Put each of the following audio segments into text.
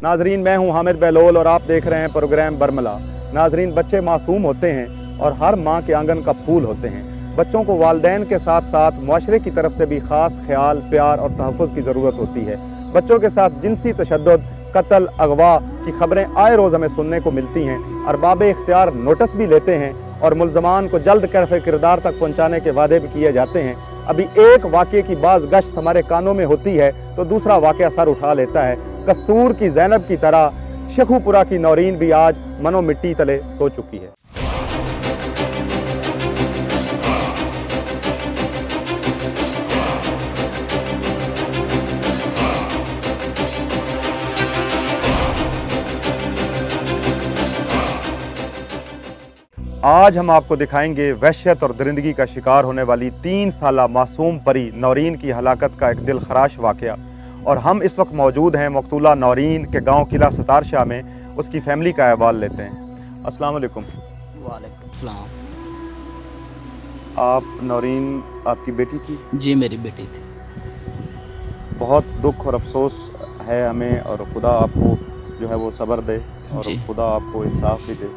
नाजरीन, मैं हूं हामिद बहलोल और आप देख रहे हैं प्रोग्राम बरमला। नाजरीन, बच्चे मासूम होते हैं और हर माँ के आंगन का फूल होते हैं। बच्चों को वालिदैन के साथ साथ मुआशरे की तरफ से भी ख़ास ख्याल, प्यार और तहफ़्फ़ुज़ की ज़रूरत होती है। बच्चों के साथ जिनसी तशद्दुद, कत्ल, अगवा की खबरें आए रोज़ हमें सुनने को मिलती हैं। अरबाब इख्तियार नोटिस भी लेते हैं और मुल्ज़मान को जल्द कैफ़े किरदार तक पहुँचाने के वादे भी किए जाते हैं। अभी एक वाक़े की बाज़ गश्त हमारे कानों में होती है तो दूसरा वाक़या सर उठा लेता है। कसूर की ज़ैनब की तरह शेखुपुरा की नौरीन भी आज मनो मिट्टी तले सो चुकी है। आज हम आपको दिखाएंगे वहशत और दरिंदगी का शिकार होने वाली 3 साला मासूम परी नौरीन की हलाकत का एक दिल खराश वाक़या। और हम इस वक्त मौजूद हैं मकतूला नौरीन के गांव किला सतार शाह में। उसकी फैमिली का अहवाल लेते हैं। अस्सलाम वालेकुम। वालेकुम सलाम। आप नौरीन आपकी बेटी थी? जी मेरी बेटी थी। बहुत दुख और अफसोस है हमें, और खुदा आपको जो है वो सब्र दे और खुदा आपको इंसाफ भी दे।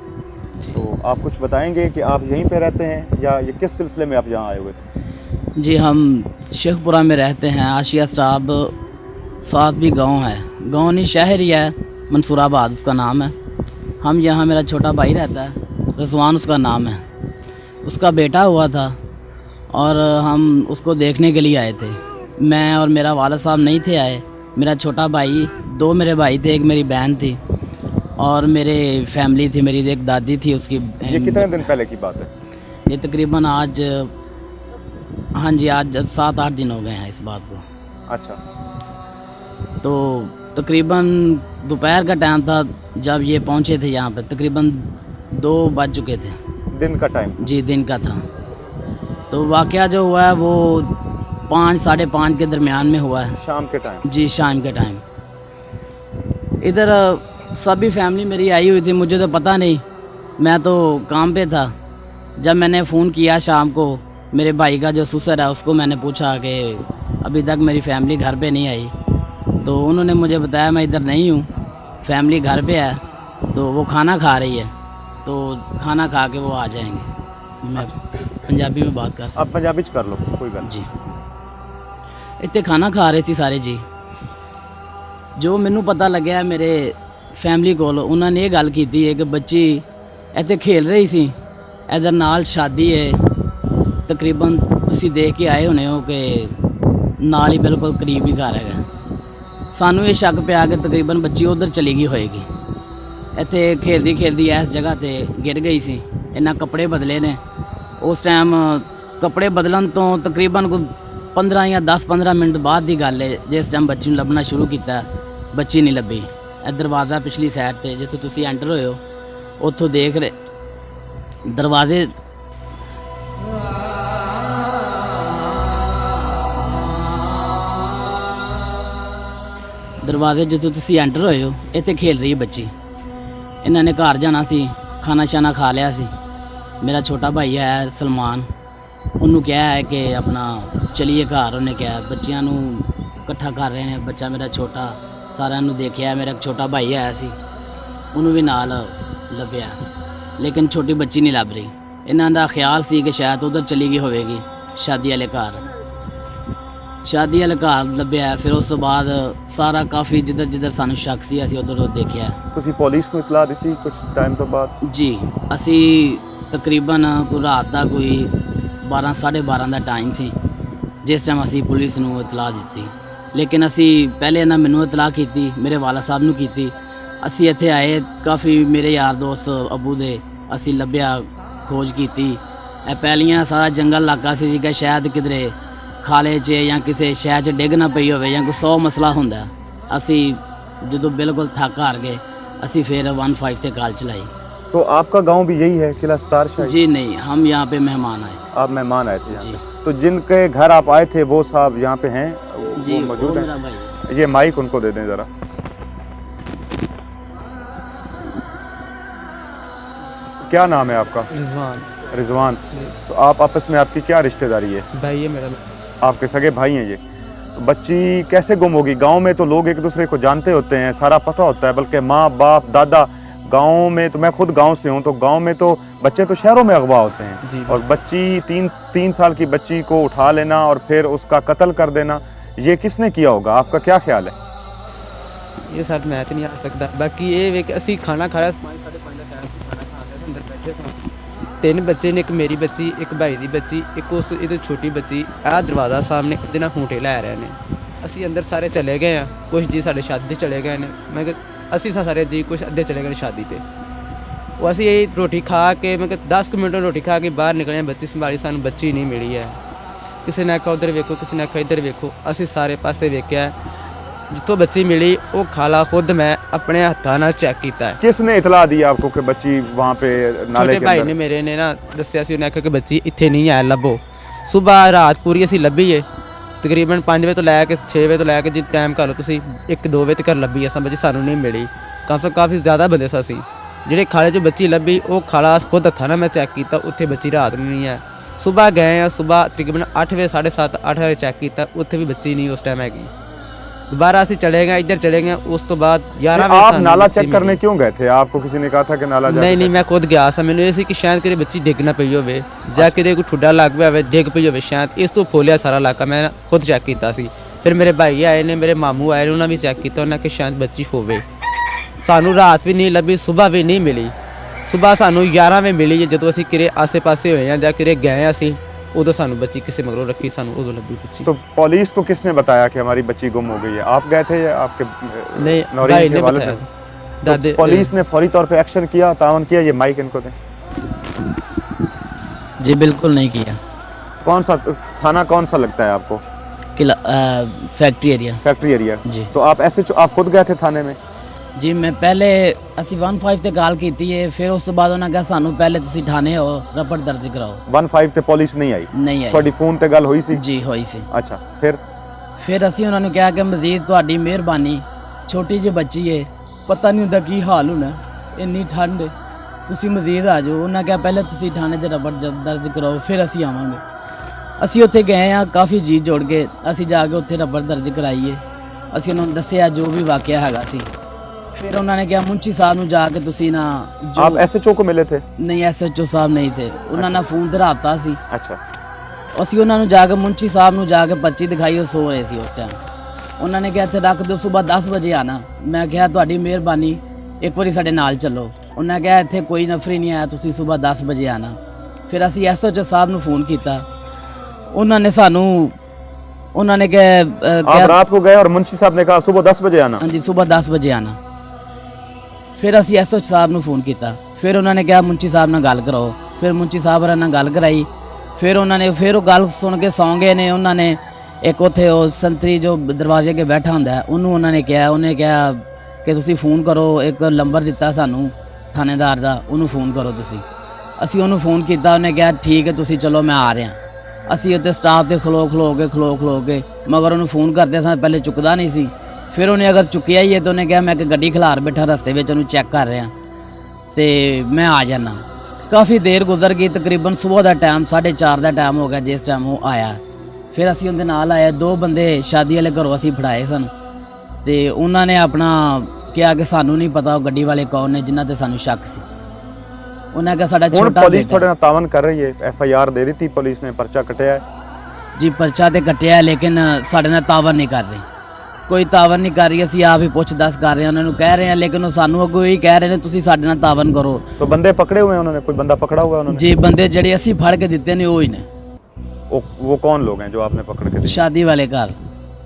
तो आप कुछ बताएंगे कि आप यहीं पे रहते हैं या ये किस सिलसिले में आप यहाँ आए हुए थे? जी हम शेखपुरा में रहते हैं। आशिया साहब साथ भी गांव है, गांव नहीं शहर ही है, मंसूराबाद उसका नाम है। हम यहाँ, मेरा छोटा भाई रहता है, रिजवान उसका नाम है। उसका बेटा हुआ था और हम उसको देखने के लिए आए थे। मैं और मेरा वालिद साहब नहीं थे आए। मेरा छोटा भाई, 2 मेरे भाई थे, एक मेरी बहन थी और मेरे फैमिली थी, मेरी एक दादी थी उसकी। ये कितने दिन पहले की बात है? ये तकरीबन आज, हाँ जी, आज 7-8 दिन हो गए हैं इस बात को। अच्छा। तो तकरीबन दोपहर का टाइम था जब ये पहुँचे थे यहाँ पे। तकरीबन 2 बज चुके थे। दिन का टाइम? जी, दिन का था। तो वाक़या जो हुआ है वो 5, 5:30 के दरमियान में हुआ है। शाम के टाइम? जी, शाम के टाइम। इधर सभी फैमिली मेरी आई हुई थी, मुझे तो पता नहीं, मैं तो काम पे था। जब मैंने फ़ोन किया शाम को, मेरे भाई का जो ससुर है उसको मैंने पूछा कि अभी तक मेरी फैमिली घर पे नहीं आई। तो उन्होंने मुझे बताया मैं इधर नहीं हूँ, फैमिली घर पे है, तो वो खाना खा रही है, तो खाना खा के वो आ जाएंगे। मैं पंजाबी में बात कर सकता? आप पंजाबी च कर लो, कोई बात जी। इतने खाना खा रहे थे सारे जी। जो मैनू पता लग्या मेरे फैमिली कोल, उन्होंने ये गल की है कि बच्ची इतने खेल रही सी, इधर नाल शादी है, तकरीबन तुसी देख के आए होने हो कि नाल ही बिल्कुल करीब ही घर है। सानू ये शक पिया कि तकरीबन बच्ची उधर चली गई होएगी। इतने खेलती खेलती इस जगह ते गिर गई सी। इन्ना कपड़े बदले ने। उस टाइम कपड़े बदलन तो तकरीबन कोई 15 या 10-15 मिनट बाद की गल है, जिस टाइम बच्ची नूं लभना शुरू किया, बच्ची नहीं लभी। दरवाज़ा पिछली साइड ते जिथे तुसी एंटर होए हो, उत्थों देख रहे दरवाजे जिथे तुसी एंटर होए हो, इत्थे खेल रही है बच्ची। इन्होंने घर जाना सी, खाना शाना खा लिया सी। मेरा छोटा भाई है सलमान, उन्होंने कहा है कि अपना चलिए घर। उन्हें कहा बच्चियां नूं इकट्ठा कर रहे हैं। बच्चा मेरा छोटा सारा देखिया, मेरा छोटा भाई आया सी, उन्होंने भी नाल लभ्या, लेकिन छोटी बच्ची नहीं लभ रही। इन्हां दा ख्याल सी कि शायद उधर चली गई होवेगी शादी वाले घर। शादी वाले घर लभ्या। फिर उस बाद सारा काफ़ी जिधर जिधर सानू शक सी, असीं उधर देखिया। तुसीं पुलिस नूं इतला दित्ती कुछ टाइम तो बाद? जी, असी तकरीबन कोई रात का कोई 12, 12:30 का टाइम सी जिस टाइम असी पुलिस नूं इतला दी। लेकिन असी पहले ना मैनू इतला की, मेरे वाला साहब नूं की। असी इत्थे आए, काफ़ी मेरे यार दोस्त अबू दे असी लभ्या, खोज की। पहलियां सारा जंगल इलाका सी कि शायद किधरे खाले च या किसी शहर च डिग ना पई होवे या कोई 100 मसला हुंदा। असी जो बिल्कुल थक हार गए, असी फिर 15 से कॉल चलाई। तो आपका गांव भी यही है, किला सतार शाह? जी नहीं, हम यहाँ पे मेहमान आए। आप मेहमान आए थे? जी। तो जिनके घर आप आए थे वो साहब यहाँ पे हैं? जी, वो मौजूद मेरा भाई। ये माइक उनको दे दें ज़रा। क्या नाम है आपका? रिजवान। रिजवान। तो आप आपस में आपकी क्या रिश्तेदारी है? भाई है मेरा। आपके सगे भाई हैं ये? बच्ची कैसे गुम होगी? गांव में तो लोग एक दूसरे को जानते होते हैं, सारा पता होता है, बल्कि माँ बाप दादा गांव में, तो मैं खुद गांव से हूँ, तो गांव में तो बच्चे तो शहरों में अगवा होते हैं, और बच्ची तीन साल की बच्ची को उठा लेना और फिर उसका कत्ल कर देना, ये किसने किया होगा? आपका क्या ख्याल है? ਇਹ ਸਰ ਮੈਂ ਤੇ ਨਹੀਂ ਆ ਸਕਦਾ। ਬਾਕੀ ਇਹ ਵੇ ਕਿ ਅਸੀਂ ਖਾਣਾ ਖਾ ਰਹੇ 5:30 ਦਾ ਟਾਈਮ ਖਾਣਾ ਖਾ ਰਹੇ ਅੰਦਰ ਬੈਠੇ ਸਾਂ। 3 ਬੱਚੇ ਨੇ, ਇੱਕ ਮੇਰੀ ਬੱਚੀ, ਇੱਕ ਭਾਈ ਦੀ ਬੱਚੀ, ਇੱਕ ਉਸ ਇਹਦੇ ਛੋਟੀ ਬੱਚੀ। ਆਹ ਦਰਵਾਜ਼ਾ ਸਾਹਮਣੇ ਇਹਦੇ ਨਾਲ ਹੂੰਟੇ ਲੈ ਰਹੇ ਨੇ। ਅਸੀਂ ਅੰਦਰ ਸਾਰੇ ਚਲੇ ਗਏ ਆ, ਕੁਝ ਜੀ ਸਾਡੇ ਸ਼ਾਦੀ 'ਤੇ ਚਲੇ ਗਏ ਨੇ। ਮੈਂ ਕਿਹਾ ਅਸੀਂ ਸਾਰੇ ਜੀ ਕੁਝ ਅੱਧੇ ਚਲੇ ਗਏ ਨੇ ਸ਼ਾਦੀ 'ਤੇ। ਉਹ ਅਸੀਂ ਇਹ ਰੋਟੀ ਖਾ ਕੇ, ਮੈਂ ਕਿਹਾ 10 ਮਿੰਟ ਰੋਟੀ ਖਾ ਕੇ ਬਾਹਰ ਨਿਕਲੇ, ਬੱਚੀ ਸੰਭਾਲੀ, ਸਾਨੂੰ ਬੱਚੀ ਨਹੀਂ ਮਿਲੀ ਹੈ। ਕਿਸੇ ਨੇ ਆਖਿਆ ਉੱਧਰ ਵੇਖੋ, ਕਿਸੇ ਨੇ ਆਖਿਆ ਇੱਧਰ ਵੇਖੋ। ਅਸੀਂ ਸਾਰੇ ਪਾਸੇ ਵੇਖਿਆ, ਜਿੱਥੋਂ ਬੱਚੀ ਮਿਲੀ ਉਹ ਖਾਲਾ ਖੁਦ ਮੈਂ ਆਪਣੇ ਹੱਥਾਂ ਨਾਲ ਚੈੱਕ ਕੀਤਾ ਹੈ। किसने इतला दी आपको कि बच्ची वहाँ पे नाले ਛੋਟੇ के ਭਾਈ अंदर? ਨੇ ਮੇਰੇ ਨੇ ਨਾ ਦੱਸਿਆ ਸੀ, ਉਹਨੇ ਆਖਿਆ ਕਿ ਬੱਚੀ ਇੱਥੇ ਨਹੀਂ ਹੈ, ਲੱਭੋ। ਸਵੇਰ ਰਾਤ ਪੂਰੀ ਅਸੀਂ ਲੱਭੀ ਏ, ਤਕਰੀਬਨ 5 ਵਜੇ ਤੋਂ ਲੈ ਕੇ 6 ਵਜੇ ਤੋਂ ਲੈ ਕੇ, ਜੇ ਟਾਈਮ ਕਰ ਲਓ ਤੁਸੀਂ, 1-2 ਵਜੇ ਤੱਕ ਲੱਭੀ ਹੈ। ਬੱਚੀ ਸਾਨੂੰ ਨਹੀਂ ਮਿਲੀ। ਕਮ ਸੇ ਕਮ ਕਾਫੀ ਜ਼ਿਆਦਾ ਬੰਦੇ ਸਾਂ ਅਸੀਂ। ਜਿਹੜੇ ਖਾਲੇ 'ਚ ਬੱਚੀ ਲੱਭੀ ਉਹ ਖਾਲਾ ਖੁਦ ਹੱਥਾਂ ਨਾਲ ਮੈਂ ਚੈੱਕ ਕੀਤਾ, ਉੱਥੇ ਬੱਚੀ ਰਾਤ ਨੂੰ ਨਹੀਂ ਹੈ। ਸਵੇਰ ਗਏ ਆ, ਸਵੇਰ ਤਕਰੀਬਨ 8 ਵਜੇ 7:30 8 ਵਜੇ ਚੈੱਕ ਕੀਤਾ, ਉੱਥੇ ਵੀ ਬੱਚੀ ਨਹੀਂ ਉਸ ਟਾਈਮ ਹੈਗੀ। दोबारा ਅਸੀਂ ਚਲੇ ਗਏ, ਇੱਧਰ ਚਲੇ ਗਏ। ਉਸ ਤੋਂ ਬਾਅਦ 11 ਵਜੇ आप नाला चेक करने क्यों गए थे? आपको किसी ने कहा था कि नाला ਨਹੀਂ ਨਹੀਂ, ਮੈਂ ਖੁਦ ਗਿਆ ਸਾਂ। ਮੈਨੂੰ ਇਹ ਸੀ ਕਿ ਸ਼ਾਇਦ ਕਿਤੇ ਬੱਚੀ ਡਿੱਗ ਨਾ ਪਈ ਹੋਵੇ, ਜਾਂ ਕਿਤੇ ਕੋਈ ਠੁੱਡਾ ਲੱਗ ਪਿਆ ਹੋਵੇ, ਡਿੱਗ ਪਈ ਹੋਵੇ ਸ਼ਾਇਦ। ਇਸ ਤੋਂ ਖੋਲਿਆ ਸਾਰਾ ਇਲਾਕਾ, ਮੈਂ ਖੁਦ ਚੈੱਕ ਕੀਤਾ ਸੀ। ਫਿਰ ਮੇਰੇ ਭਾਈ ਆਏ ਨੇ, ਮੇਰੇ ਮਾਮੂ ਆਏ ਨੇ, ਉਹਨਾਂ ਵੀ ਚੈੱਕ ਕੀਤਾ। ਉਹਨਾਂ ਕਿ ਸ਼ਾਇਦ ਬੱਚੀ ਹੋਵੇ। ਸਾਨੂੰ ਰਾਤ ਵੀ ਨਹੀਂ ਲੱਭੀ, ਸਵੇਰ ਵੀ ਨਹੀਂ ਮਿਲੀ। ਸਵੇਰ ਸਾਨੂੰ 11 ਵਜੇ ਮਿਲੀ ਹੈ, ਜਦੋਂ ਅਸੀਂ ਕਿਰੇ ਆਸੇ-ਪਾਸੇ ਹੋਏ ਹਾਂ ਜਾਂ ਕਿਰੇ ਗਏ ਅਸੀਂ, उदो सानू बच्ची किसी मगरों रखी, सानू उदो लभी बच्ची। तो पुलिस को किसने बताया कि हमारी बच्ची गुम हो गई है? आप गए थे या आपके नहीं, नौरीन भाई के ने वालिद बताया। ने? दादे तो पुलिस ने फौरी तौर पे एक्शन किया, तावन किया? ये माइक इनको दें। जी बिल्कुल नहीं किया। कौन सा थाना कौन सा लगता है आपको? किला फैक्ट्री एरिया। फैक्ट्री एरिया जी। तो आप आप खुद गए थे थाने में? जी मैं पहले ਅਸੀਂ 15 ਤੇ ਕਾਲ ਕੀਤੀ ਹੈ, ਫਿਰ ਉਸ ਤੋਂ ਬਾਅਦ ਉਹਨਾਂ ਕਿਹਾ ਸਾਨੂੰ ਪਹਿਲੇ ਤੁਸੀਂ ਥਾਣੇ ਹੋ, ਰਿਪੋਰਟ ਦਰਜ ਕਰਾਓ। 15 ਤੇ ਪੁਲਿਸ ਨਹੀਂ ਆਈ? ਨਹੀਂ ਆਈ। ਤੁਹਾਡੀ ਫੋਨ ਤੇ ਗੱਲ ਹੋਈ ਸੀ? ਜੀ ਹੋਈ ਸੀ। ਅੱਛਾ, ਫਿਰ ਅਸੀਂ ਉਹਨਾਂ ਨੂੰ ਕਿਹਾ ਕਿ ਮਜ਼ੀਦ ਤੁਹਾਡੀ ਮਿਹਰਬਾਨੀ, ਛੋਟੀ ਜਿਹੀ ਬੱਚੀ ਹੈ, ਪਤਾ ਨਹੀਂ ਹੁੰਦਾ ਕੀ ਹਾਲ ਹੋਣਾ, ਇੰਨੀ ਠੰਡ ਹੈ, ਤੁਸੀਂ ਮਜ਼ੀਦ ਆ ਜਾਓ। ਉਹਨਾਂ ਕਿਹਾ ਪਹਿਲੇ ਤੁਸੀਂ ਥਾਣੇ 'ਚ ਰਿਪੋਰਟ ਦਰਜ ਕਰਾਓ, ਫਿਰ ਅਸੀਂ ਆਵਾਂਗੇ। ਅਸੀਂ ਉੱਥੇ ਗਏ ਆ, ਕਾਫੀ ਜੀ ਜੋੜ ਕੇ ਅਸੀਂ ਜਾ ਕੇ ਉੱਥੇ ਰਿਪੋਰਟ ਦਰਜ ਕਰਾਈਏ। ਅਸੀਂ ਉਹਨਾਂ ਨੂੰ ਦੱਸਿਆ ਜੋ ਵੀ ਵਾਕਿਆ ਹੈਗਾ ਸੀ। फिर उन्होंने कहा मुंशी साहब ਨੂੰ ਜਾ ਕੇ ਤੁਸੀਂ ਨਾ ਜੋ आप एसएचओ को मिले थे? नहीं एसएचओ साहब नहीं थे, ਉਹਨਾਂ ਨਾਲ ਫੋਨ ਤੇ ਰਾਬਤਾ ਸੀ। अच्छा। ਅਸੀਂ ਉਹਨਾਂ ਨੂੰ ਜਾ ਕੇ ਮੁੰਸ਼ੀ ਸਾਹਿਬ ਨੂੰ ਜਾ ਕੇ ਪਰਚੀ ਦਿਖਾਈ, ਉਹ ਸੋ ਰਹੇ ਸੀ ਉਸ ਟਾਈਮ। ਉਹਨਾਂ ਨੇ ਕਿਹਾ ਇੱਥੇ ਰੱਖ ਦਿਓ, ਸਵੇਰ 10 ਵਜੇ ਆਣਾ। ਮੈਂ ਕਿਹਾ ਤੁਹਾਡੀ ਮਿਹਰਬਾਨੀ, ਇੱਕ ਵਾਰੀ ਸਾਡੇ ਨਾਲ ਚੱਲੋ। ਉਹਨਾਂ ਕਿਹਾ ਇੱਥੇ ਕੋਈ ਨਫਰੀ ਨਹੀਂ ਆਇਆ, ਤੁਸੀਂ ਸਵੇਰ 10 ਵਜੇ ਆਣਾ। ਫਿਰ ਅਸੀਂ ਐਸਐਚਓ ਸਾਹਿਬ ਨੂੰ ਫੋਨ ਕੀਤਾ, ਉਹਨਾਂ ਨੇ ਸਾਨੂੰ ਉਹਨਾਂ ਨੇ आप रात को गए और मुंशी साहब ने कहा सुबह 10 बजे आना? हाँ जी, सुबह 10 बजे आना। फिर ਅਸੀਂ ਐਸਐਚ ਸਾਹਿਬ ਨੂੰ ਫੋਨ ਕੀਤਾ, ਫਿਰ ਉਹਨਾਂ ਨੇ ਕਿਹਾ ਮੁੰਸ਼ੀ ਸਾਹਿਬ ਨਾਲ ਗੱਲ ਕਰਾਓ। ਫਿਰ ਮੁੰਸ਼ੀ ਸਾਹਿਬ ਨਾਲ ਗੱਲ ਕਰਾਈ। ਫਿਰ ਉਹਨਾਂ ਨੇ ਉਹ ਗੱਲ ਸੁਣ ਕੇ ਸੌਂ ਗਏ ਨੇ। ਉਹਨਾਂ ਨੇ ਇੱਕ ਉੱਥੇ ਉਹ ਸੰਤਰੀ ਜੋ ਦਰਵਾਜ਼ੇ ਅੱਗੇ ਬੈਠਾ ਹੁੰਦਾ ਉਹਨੂੰ ਉਹਨਾਂ ਨੇ ਕਿਹਾ, ਉਹਨੇ ਕਿਹਾ ਕਿ ਤੁਸੀਂ ਫੋਨ ਕਰੋ, ਇੱਕ ਨੰਬਰ ਦਿੱਤਾ ਸਾਨੂੰ ਥਾਣੇਦਾਰ ਦਾ, ਉਹਨੂੰ ਫੋਨ ਕਰੋ ਤੁਸੀਂ। ਅਸੀਂ ਉਹਨੂੰ ਫੋਨ ਕੀਤਾ, ਉਹਨੇ ਕਿਹਾ ਠੀਕ ਹੈ ਤੁਸੀਂ ਚਲੋ ਮੈਂ ਆ ਰਿਹਾ। ਅਸੀਂ ਉੱਥੇ ਸਟਾਫ ਤੇ ਖਲੋ ਖਲੋ ਕੇ ਮਗਰ ਉਹਨੂੰ ਫੋਨ ਕਰਦੇ ਸਾਂ, ਪਹਿਲੇ ਚੁੱਕਦਾ ਨਹੀਂ ਸੀ। ਫਿਰ ਉਹਨੇ ਅਗਰ ਚੁੱਕਿਆ ਹੀ ਹੈ ਤਾਂ ਉਹਨੇ ਕਿਹਾ ਮੈਂ ਇੱਕ ਗੱਡੀ ਖਿਲਾਰ ਬੈਠਾ ਰਸਤੇ ਵਿੱਚ, ਉਹਨੂੰ ਚੈੱਕ ਕਰ ਰਿਹਾ ਤੇ ਮੈਂ ਆ ਜਾਣਾ। ਕਾਫੀ ਦੇਰ ਗੁਜ਼ਰ ਗਈ, ਤਕਰੀਬਨ ਸਵੇਰ ਦਾ ਟਾਈਮ 4:30 ਦਾ ਟਾਈਮ ਹੋ ਗਿਆ ਜਿਸ ਟਾਈਮ ਉਹ ਆਇਆ। ਫਿਰ ਅਸੀਂ ਉਹਦੇ ਨਾਲ ਆਏ, 2 ਬੰਦੇ ਸ਼ਾਦੀ ਵਾਲੇ ਘਰੋਂ ਅਸੀਂ ਫੜਾਏ ਸਨ ਤੇ ਉਹਨਾਂ ਨੇ ਆਪਣਾ ਕਿਹਾ ਕਿ ਸਾਨੂੰ ਨਹੀਂ ਪਤਾ ਉਹ ਗੱਡੀ ਵਾਲੇ ਕੌਣ ਨੇ ਜਿਨ੍ਹਾਂ ਤੇ ਸਾਨੂੰ ਸ਼ੱਕ ਸੀ। ਉਹਨਾਂ ਕਿਹਾ ਸਾਡਾ ਛੋਟਾ ਪੁਲਿਸ ਤੁਹਾਡੇ ਨਾਲ ਤਾਵਨ ਕਰ ਰਹੀ ਹੈ? ਐਫਆਈਆਰ ਦੇ ਦਿੱਤੀ ਪੁਲਿਸ ਨੇ, ਪਰਚਾ ਕਟਿਆ ਹੈ? ਜੀ ਪਰਚਾ ਤੇ ਕੱਟਿਆ, ਲੇਕਿਨ ਸਾਡੇ ਨਾਲ ਤਾਵਨ ਨਹੀਂ ਕਰ ਰਹੀ, ਕੋਈ ਤਾਵਨ ਨਹੀਂ ਕਰ ਰਹੀ। ਅਸੀਂ ਆਪ ਹੀ ਪੁੱਛ ਦੱਸ ਕਰ ਰਹੇ ਹਾਂ, ਉਹਨਾਂ ਨੂੰ ਕਹਿ ਰਹੇ ਹਾਂ, ਲੇਕਿਨ ਉਹ ਸਾਨੂੰ ਅੱਗੋਂ ਹੀ ਕਹਿ ਰਹੇ ਨੇ ਤੁਸੀਂ ਸਾਡੇ ਨਾਲ ਤਾਵਨ ਕਰੋ। तो बंदे पकड़े हुए हैं उन्होंने? कोई बंदा पकड़ा हुआ है उन्होंने? जी ਬੰਦੇ ਜਿਹੜੇ ਅਸੀਂ ਫੜ ਕੇ ਦਿੱਤੇ ਨੇ ਉਹ ਹੀ ਨੇ। वो कौन लोग हैं जो आपने पकड़ के दिए? शादी वाले घर।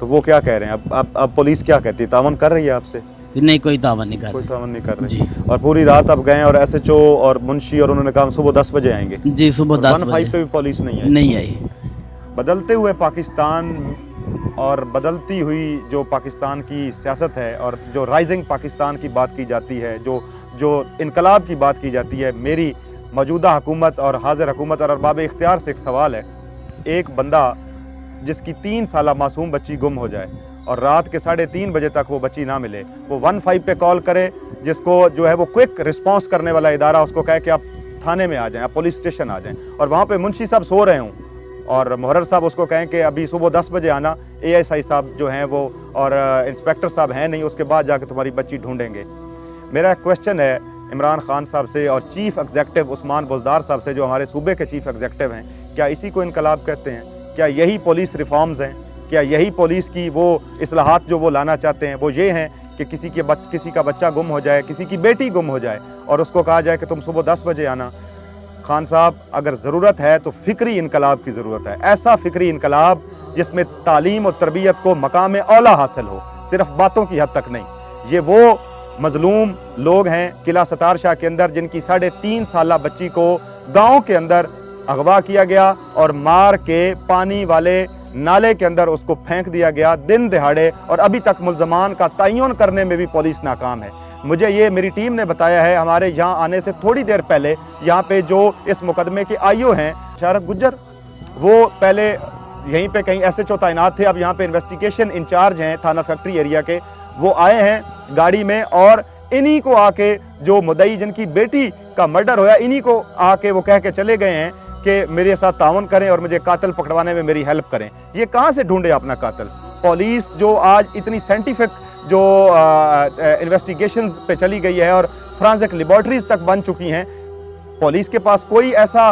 तो वो क्या कह रहे हैं? अब पुलिस क्या कहती है? तावन कर रही है आपसे? नहीं, कोई तावन नहीं कर कोई तावन नहीं कर रही जी। और पूरी रात अब गए और एसएचओ और मुंशी और उन्होंने कहा सुबह 10 बजे आएंगे? जी सुबह 10 15 बजे पे भी पुलिस नहीं आई? नहीं आई। बदलते हुए पाकिस्तान और बदलती हुई जो पाकिस्तान की सियासत है और जो राइजिंग पाकिस्तान की बात की जाती है, जो इनकलाब की बात की जाती है, मेरी मौजूदा हुकूमत और हाजिर हुकूमत और अरबाब इख्तियार से एक सवाल है। एक बंदा जिसकी 3 साला मासूम बच्ची गुम हो जाए और रात के 3:30 बजे तक वो बच्ची ना मिले, वो 15 पे कॉल करे, जिसको जो है वो क्विक रिस्पांस करने वाला इदारा उसको कहे कि आप थाने में आ जाएं, आप पुलिस स्टेशन आ जाएं, और वहाँ पे मुंशी साहब सो रहे हों और मुहर्रर साहब उसको कहें कि अभी सुबह 10 बजे आना, ASI साहब जो हैं वो और इंस्पेक्टर साहब हैं नहीं, उसके बाद जाकर तुम्हारी बच्ची ढूंढेंगे। मेरा क्वेश्चन है इमरान खान साहब से और चीफ एग्जेक्टिव उस्मान बुज़दार साहब से, जो हमारे सूबे के चीफ एग्जेक्टिव हैं, क्या इसी को इनकलाब कहते हैं? क्या यही पुलिस रिफॉर्म्स हैं? क्या यही पुलिस की वो इस्लाहात जो वो लाना चाहते हैं वो ये हैं कि किसी का बच्चा गुम हो जाए, किसी की बेटी गुम हो जाए और उसको कहा जाए कि तुम सुबह 10 बजे आना? खान साहब, अगर ज़रूरत है तो फ़िक्री इनकलाब की ज़रूरत है, ऐसा फ़िक्री इनकलाब जिसमें तालीम और तरबियत को मकाम औला हासिल हो, सिर्फ बातों की हद तक नहीं। ये वो मजलूम लोग हैं किला सतार शाह के अंदर जिनकी 3.5 साला बच्ची को गांव के अंदर अगवा किया गया और मार के पानी वाले नाले के अंदर उसको फेंक दिया गया दिन दिहाड़े, और अभी तक मुल्ज़मान का तयन करने में भी पुलिस नाकाम है। मुझे ये मेरी टीम ने बताया है, हमारे यहाँ आने से थोड़ी देर पहले यहाँ पे जो इस मुकदमे के आईओ हैं शारद गुज्जर, वो पहले यहीं पे कहीं SHO तैनात थे, अब यहाँ पे इन्वेस्टिगेशन इंचार्ज हैं थाना फैक्ट्री एरिया के, वो आए हैं गाड़ी में और इन्हीं को आके, जो मुद्दई जिनकी बेटी का मर्डर होया, इन्हीं को आके वो कह के चले गए हैं कि मेरे साथ तावन करें और मुझे कातिल पकड़वाने में मेरी हेल्प करें। ये कहाँ से ढूंढे अपना कातिल? पुलिस जो आज इतनी साइंटिफिक जो इन्वेस्टिगेशंस पे चली गई है और फ्रांसिक लेबॉर्टरीज तक बन चुकी हैं, पुलिस के पास कोई ऐसा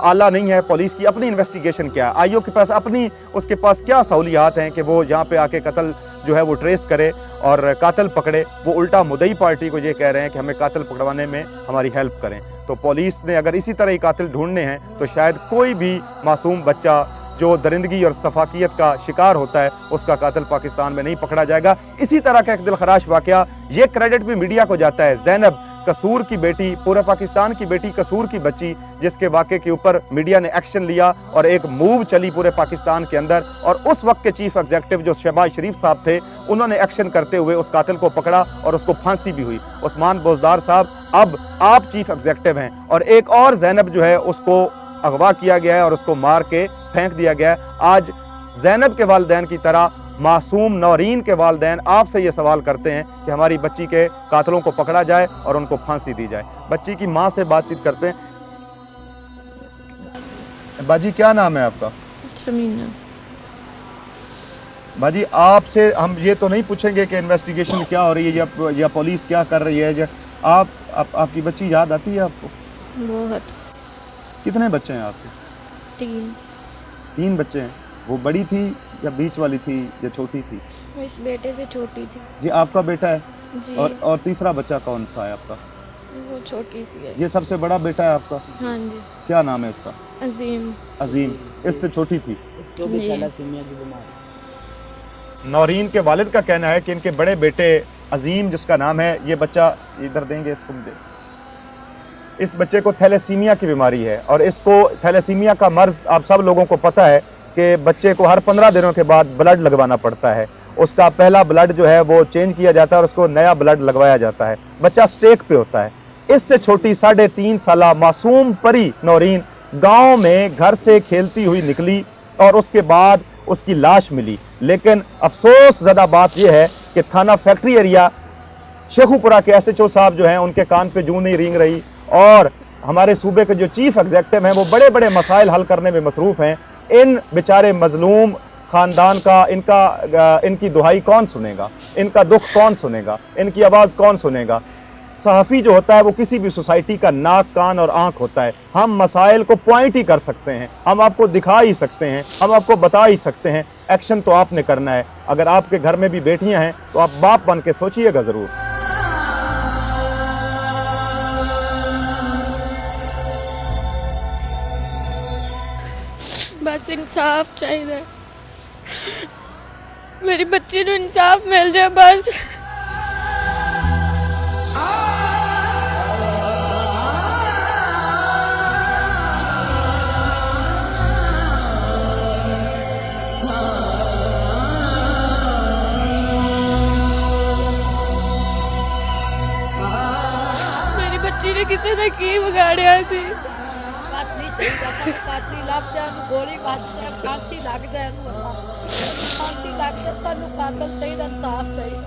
आला नहीं है। पुलिस की अपनी इन्वेस्टिगेशन क्या है, आईओ के पास अपनी, उसके पास क्या सहूलियात हैं कि वो यहाँ पे आके कत्ल जो है वो ट्रेस करे और कातिल पकड़े? वो उल्टा मुद्दई पार्टी को ये कह रहे हैं कि हमें कातिल पकड़वाने में हमारी हेल्प करें। तो पुलिस ने अगर इसी तरह ही कातिल ढूंढने हैं तो शायद कोई भी मासूम बच्चा जो दरिंदगी और सफाकियत का शिकार होता है उसका कातिल पाकिस्तान में नहीं पकड़ा जाएगा। इसी तरह का एक दिलखराश वाकया, ये क्रेडिट भी मीडिया को जाता है, ज़ैनब कसूर की बेटी, पूरे पाकिस्तान की बेटी, कसूर की बच्ची, जिसके वाक़े के ऊपर मीडिया ने एक्शन लिया और एक मूव चली पूरे पाकिस्तान के अंदर, और उस वक्त के चीफ एग्जेक्टिव जो शहबाज शरीफ साहब थे, उन्होंने एक्शन करते हुए उस कातिल को पकड़ा और उसको फांसी भी हुई। उस्मान बुज़दार साहब, अब आप चीफ एग्जेक्टिव हैं और एक और ज़ैनब जो है उसको अगवा किया गया है और उसको मार के फेंक दिया गया है। आज ज़ैनब के वालिदैन की तरह मासूम नौरीन के वालिदैन आपसे ये सवाल करते हैं कि हमारी बच्ची के कातिलों को पकड़ा जाए और उनको फांसी दी जाए। बच्ची की माँ से बातचीत करते हैं। बाजी, क्या नाम है आपका? समीना। बाजी, आपसे हम ये तो नहीं पूछेंगे कि इन्वेस्टिगेशन क्या हो रही है या पुलिस क्या कर रही है, आपकी बच्ची याद आती है आपको? बहुत। कितने बच्चे हैं आपके? 3 बच्चे हैं। वो बड़ी थी या बीच वाली थी या छोटी थी? इस बेटे से छोटी थी जी। आपका बेटा है? जी। और तीसरा बच्चा कौन सा है आपका? वो छोटी सी है। ये सबसे बड़ा बेटा है आपका? हाँ जी। क्या नाम है इसका? अजीम। अजीम। इससे छोटी थी? इसको भी थैलेसीमिया की बीमारी। नौरीन के वालिद का कहना है कि इनके बड़े बेटे अजीम, जिसका नाम है, ये बच्चा इधर देंगे इसको दे, इस बच्चे को थैलेसीमिया की बीमारी है और इसको थैलेसीमिया का मर्ज आप सब लोगों को पता है कि बच्चे को हर 15 दिनों के बाद ब्लड लगवाना पड़ता है। उसका पहला ब्लड जो है वो चेंज किया जाता है और उसको नया ब्लड लगवाया जाता है। बच्चा स्टेक पे होता है। इससे छोटी 3.5 साला मासूम परी नौरीन गांव में घर से खेलती हुई निकली और उसके बाद उसकी लाश मिली। लेकिन अफसोस ज़्यादा बात यह है कि थाना फैक्ट्री एरिया शेखुपुरा के SHO साहब जो हैं उनके कान पे जूं नहीं रेंग रही और हमारे सूबे के जो चीफ एग्जेक्टिव हैं वो बड़े बड़े मसाइल हल करने में मसरूफ़ हैं। इन बेचारे मजलूम ख़ानदान का इनकी दुहाई कौन सुनेगा? इनका दुख कौन सुनेगा? इनकी आवाज़ कौन सुनेगा? सहाफ़ी जो होता है वो किसी भी सोसाइटी का नाक, कान और आँख होता है। हम मसाइल को पॉइंट ही कर सकते हैं, हम आपको दिखा ही सकते हैं, हम आपको बता ही सकते हैं। एक्शन तो आपने करना है। अगर आपके घर में भी बेटियां हैं तो आप बाप बन के सोचिएगा ज़रूर। बस इंसाफ चाहिए, मेरी बच्ची को इंसाफ मिल जाए बस। मेरी बच्ची ने किसी ने की बिगाड़िया सी। ਕਾਤੀ ਲੱਭ ਜਾ ਨੂੰ ਗੋਲੀ ਵੱਜ ਜਾ, ਫਾਂਸੀ ਲੱਗ ਜਾ ਇਹਨੂੰ, ਫਾਂਸੀ ਲੱਗ ਜਾ। ਸਾਨੂੰ ਕਾਤਲ ਚਾਹੀਦਾ, ਇਨਸਾਫ ਚਾਹੀਦਾ,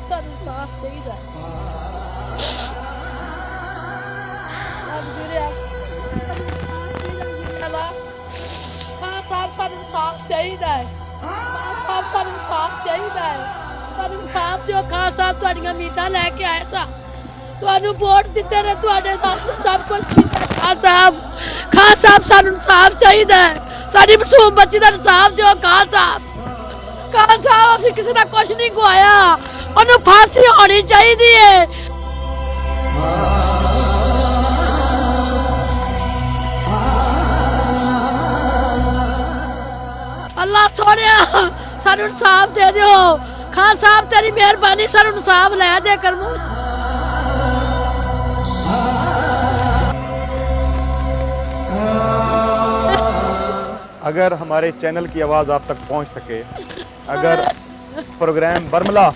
ਸਾਨੂੰ ਇਨਸਾਫ ਚਾਹੀਦਾ। अब गिरे ਸਾਨੂੰ ਇਨਸਾਫ ਚਾਹੀਦਾ ਹੈ। ਖਾਨ ਸਾਹਿਬ ਸਾਨੂੰ ਇਨਸਾਫ ਚਾਹੀਦਾ ਹੈ। ਸਾਨੂੰ ਇਨਸਾਫ ਦਿਓ। ਖਾਨ ਸਾਹਿਬ ਤੁਹਾਡੀਆਂ ਉਮੀਦਾਂ ਲੈ ਕੇ ਆਏ ਸਾਂ, ਤੁਹਾਨੂੰ ਵੋਟ ਦਿੱਤੇ ਨੇ, ਤੁਹਾਡੇ ਸਾਹਮਣੇ ਸਭ ਕੁਝ ਕੀਤਾ। ਖਾਨ ਸਾਹਿਬ ਸਾਨੂੰ ਇਨਸਾਫ ਚਾਹੀਦਾ ਹੈ। ਸਾਡੀ ਮਾਸੂਮ ਬੱਚੀ ਦਾ ਇਨਸਾਫ ਦਿਓ ਖਾਨ ਸਾਹਿਬ। ਖਾਨ ਸਾਹਿਬ ਅਸੀਂ ਕਿਸੇ ਦਾ ਕੁਝ ਨਹੀਂ ਗਵਾਇਆ, ਉਹਨੂੰ ਫਾਂਸੀ ਹੋਣੀ ਚਾਹੀਦੀ ਹੈ। ਅੱਲਾ ਸੋਹਣਿਆ ਸਾਨੂੰ ਇਨਸਾਫ ਦੇ ਦਿਓ। ਖਾਨ ਸਾਹਿਬ तेरी मेहरबानी ਸਾਨੂੰ ਇਨਸਾਫ ਲੈ ਦੇ ਕਰਮੂ। अगर हमारे चैनल की आवाज़ आप तक पहुंच सके, अगर प्रोग्राम बरमला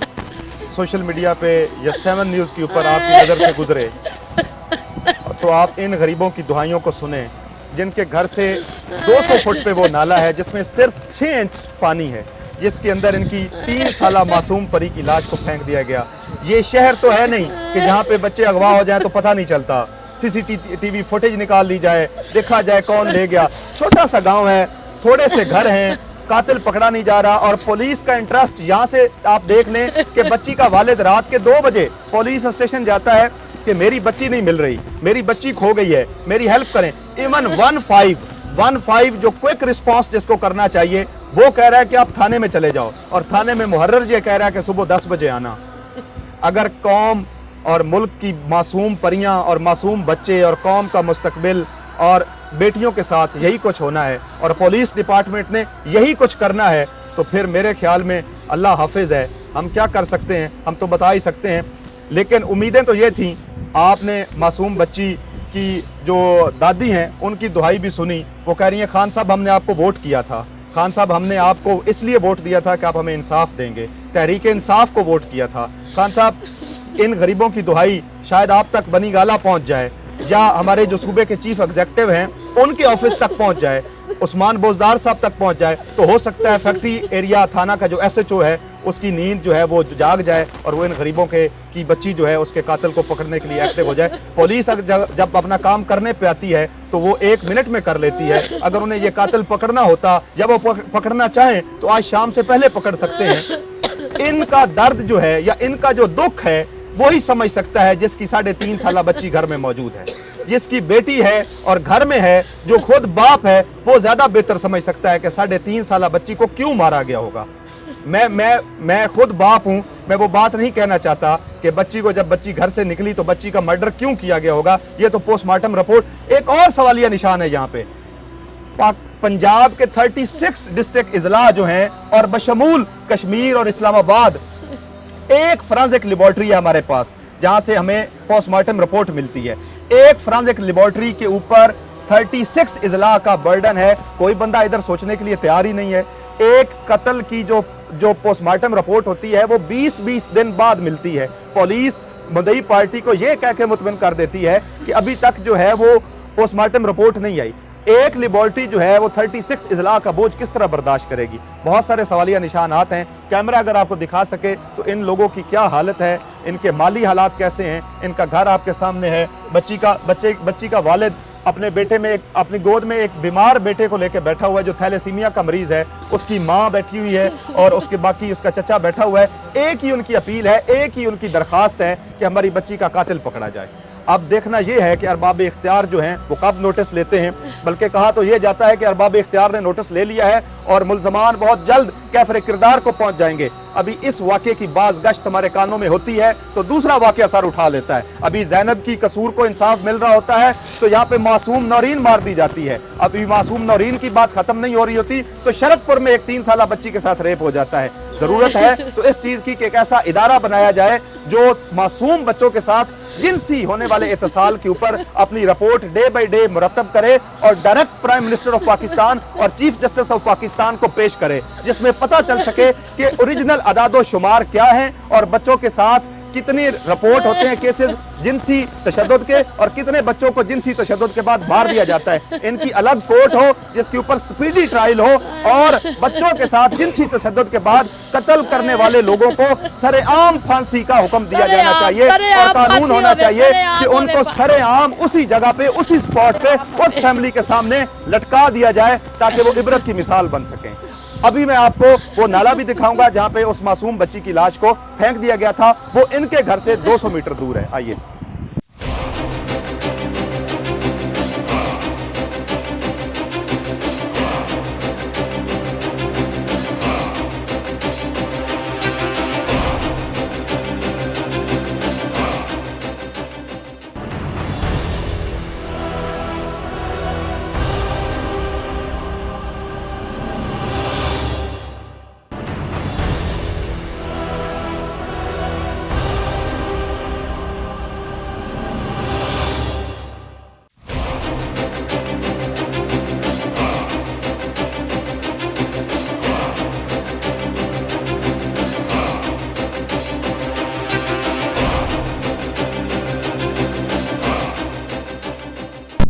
सोशल मीडिया पे या 7 न्यूज़ के ऊपर आपकी नज़र से गुजरे, तो आप इन गरीबों की दुआइयों को सुने जिनके घर से 200 फुट पे वो नाला है जिसमें सिर्फ 6 इंच पानी है, जिसके अंदर इनकी 3 साला मासूम परी की लाश को फेंक दिया गया। ये शहर तो है नहीं कि जहाँ पे बच्चे अगवा हो जाएं तो पता नहीं चलता। CCTV फुटेज निकाल ली जाए, देखा जाए कौन ले गया। छोटा सा गांव है, थोड़े से घर हैं, कातिल पकड़ा नहीं जा रहा। और पुलिस का इंटरेस्ट यहाँ से आप देख लें कि बच्ची का वालिद रात के 2 बजे पुलिस स्टेशन जाता है कि मेरी बच्ची नहीं मिल रही, मेरी बच्ची खो गई है, मेरी हेल्प करें। इवन 15 जो क्विक रिस्पांस जिसको करना चाहिए वो कह रहा है कि आप थाने में चले जाओ, और थाने में मुहर्रर ये कह रहा है कि सुबह 10 बजे आना। अगर कौम और मुल्क की मासूम परियां और मासूम बच्चे और कौम का मुस्तकबिल और बेटियों के साथ यही कुछ होना है और पुलिस डिपार्टमेंट ने यही कुछ करना है, तो फिर मेरे ख्याल में अल्लाह हाफिज है। हम क्या कर सकते हैं, हम तो बता ही सकते हैं। लेकिन उम्मीदें तो ये थी। आपने मासूम बच्ची की जो दादी हैं उनकी दुहाई भी सुनी। वो कह रही हैं खान साहब हमने आपको वोट किया था, खान साहब हमने आपको इसलिए वोट दिया था कि आप हमें इंसाफ देंगे, तहरीक इंसाफ को वोट किया था। खान साहब इन गरीबों की दुहाई शायद आप तक बनी गाला पहुंच जाए, या हमारे जो सूबे के चीफ एग्जीक्यूटिव हैं उनके ऑफिस तक पहुंच जाए, उस्मान बोजदार साहब तक पहुंच जाए, तो हो सकता है फैक्ट्री एरिया थाना का जो SHO है उसकी नींद जो है वो जाग जाए और वो इन गरीबों के की बच्ची जो है उसके कातिल को पकड़ने के लिए एक्टिव हो जाए। पुलिस जब अपना काम करने पे आती है तो वो 1 मिनट में कर लेती है। अगर उन्हें ये कातिल पकड़ना होता, जब वो पकड़ना चाहें तो आज शाम से पहले पकड़ सकते हैं। इनका दर्द जो है या इनका जो दुख है वो ही समझ सकता है जिसकी 3.5 साला बच्ची घर में मौजूद है, जिसकी बेटी है और घर में है, जो खुद बाप है वो ज्यादा बेहतर समझ सकता है कि 3.5 साला बच्ची को क्यों मारा गया होगा। मैं खुद बाप हूं, मैं वो बात नहीं कहना चाहता कि बच्ची को जब बच्ची घर से निकली तो बच्ची का मर्डर क्यों किया गया होगा। ये तो पोस्टमार्टम रिपोर्ट एक और सवालिया निशान है। यहाँ पे पंजाब के 36 डिस्ट्रिक्ट इजला जो हैं और बशमूल कश्मीर और इस्लामाबाद, एक फोरेंसिक लेबोरेटरी है हमारे पास जहां से हमें पोस्टमार्टम रिपोर्ट मिलती है। एक फोरेंसिक लेबोरेटरी के ऊपर 36 इजला का बर्डन है। कोई बंदा इधर सोचने के लिए तैयार ही नहीं है। एक कत्ल की जो पोस्टमार्टम रिपोर्ट होती है वो 20-20 दिन बाद मिलती है। पुलिस मुद्दई पार्टी को ये कह के मुतमिन कर देती है कि अभी तक जो है वो पोस्टमार्टम रिपोर्ट नहीं आई। एक लेबोरेटरी जो है वो 36 इजला का बोझ किस तरह बर्दाश्त करेगी। बहुत सारे सवालिया निशानात हैं। कैमरा अगर आपको दिखा सके तो इन लोगों की क्या हालत है, इनके माली हालात कैसे हैं। इनका घर आपके सामने है। बच्ची का वालिद अपने बेटे में अपनी गोद में एक बीमार बेटे को लेकर बैठा हुआ है जो थैलेसीमिया का मरीज है। उसकी माँ बैठी हुई है और उसके बाकी उसका चचा बैठा हुआ है। एक ही उनकी अपील है, एक ही उनकी दरखास्त है कि हमारी बच्ची का कातिल पकड़ा जाए। अब देखना यह है कि अरबाब इख्तियार जो हैं वो कब नोटिस लेते हैं। बल्कि कहा तो यह जाता है कि अरबाब इख्तियार ने नोटिस ले लिया है और मुल्जमान बहुत जल्द कैफरे किरदार को पहुंच जाएंगे। अभी इस वाक़े की बाज गश्त हमारे कानों में होती है तो दूसरा वाक़या सर उठा लेता है। अभी ज़ैनब की कसूर को इंसाफ मिल रहा होता है तो यहाँ पे मासूम नौरीन मार दी जाती है। अभी मासूम नौरीन की बात खत्म नहीं हो रही होती तो शरदपुर में एक 3 साला बच्ची के साथ रेप हो जाता है। जरूरत है तो इस चीज की कि एक ऐसा इदारा बनाया जाए जो मासूम बच्चों के साथ जिनसी होने वाले इत्तिसाल के ऊपर अपनी रिपोर्ट डे बाय डे मुरतब करे और direct prime minister of Pakistan और चीफ जस्टिस ऑफ पाकिस्तान को पेश करे, जिसमें पता चल सके कि ओरिजिनल अदादो शुमार क्या है और बच्चों के साथ कितनी रिपोर्ट होते हैं केसेस जिनसी तशद्दुद के और कितने बच्चों को जिनसी तशद्दुद के बाद मार दिया जाता है। इनकी अलग कोर्ट हो जिसके ऊपर स्पीडी ट्रायल हो और बच्चों के साथ जिनसी तशद्दुद के बाद कत्ल करने वाले लोगों को सरेआम फांसी का हुक्म दिया जाना चाहिए और कानून होना चाहिए कि उनको सरेआम उसी जगह पे उसी स्पॉट पे उस फैमिली के सामने लटका दिया जाए ताकि वो इबरत की मिसाल बन सकें। अभी मैं आपको वो नाला भी दिखाऊंगा जहां पे उस मासूम बच्ची की लाश को फेंक दिया गया था। वो इनके घर से 200 मीटर दूर है। आइए।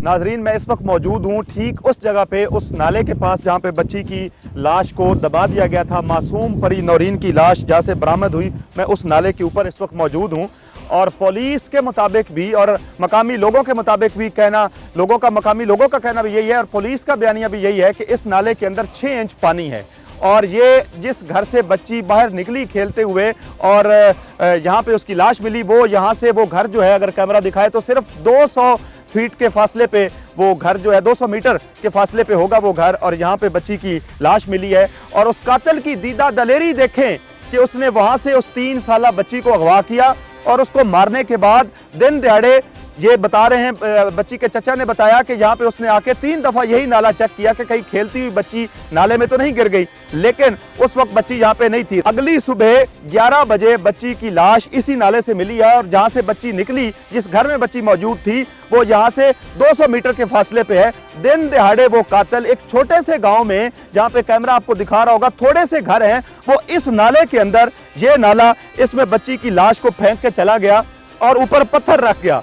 नाजरीन, मैं इस वक्त मौजूद हूँ ठीक उस जगह पे, उस नाले के पास जहाँ पे बच्ची की लाश को दबा दिया गया था। मासूम परी नौरीन की लाश जहाँ से बरामद हुई, मैं उस नाले के ऊपर इस वक्त मौजूद हूँ। और पुलिस के मुताबिक भी और मकामी लोगों के मुताबिक भी कहना, मकामी लोगों का कहना भी यही है और पुलिस का बयानिया भी यही है कि इस नाले के अंदर 6 इंच पानी है। और ये जिस घर से बच्ची बाहर निकली खेलते हुए और यहाँ पे उसकी लाश मिली, वो यहाँ से वो घर जो है, अगर कैमरा दिखाए तो सिर्फ 200 फीट के फासले पे वो घर जो है, 200 मीटर के फासले पे होगा वो घर, और यहाँ पे बच्ची की लाश मिली है। और उस कातिल की दीदा दलेरी देखें कि उसने वहां से उस 3 साला बच्ची को अगवा किया और उसको मारने के बाद दिन दिहाड़े, ये बता रहे हैं बच्ची के चचा ने बताया कि यहाँ पे उसने आके 3 दफा यही नाला चेक किया कि कहीं खेलती हुई बच्ची नाले में तो नहीं गिर गई, लेकिन उस वक्त बच्ची यहाँ पे नहीं थी। अगली सुबह 11 बजे बच्ची की लाश इसी नाले से मिली है और जहाँ से बच्ची निकली, जिस घर में बच्ची मौजूद थी, वो यहाँ से 200 मीटर के फासले पे है। दिन दिहाड़े वो कातिल एक छोटे से गांव में, जहाँ पे कैमरा आपको दिखा रहा होगा, थोड़े से घर हैं, वो इस नाले के अंदर, ये नाला, इसमें बच्ची की लाश को फेंक के चला गया और ऊपर पत्थर रख गया।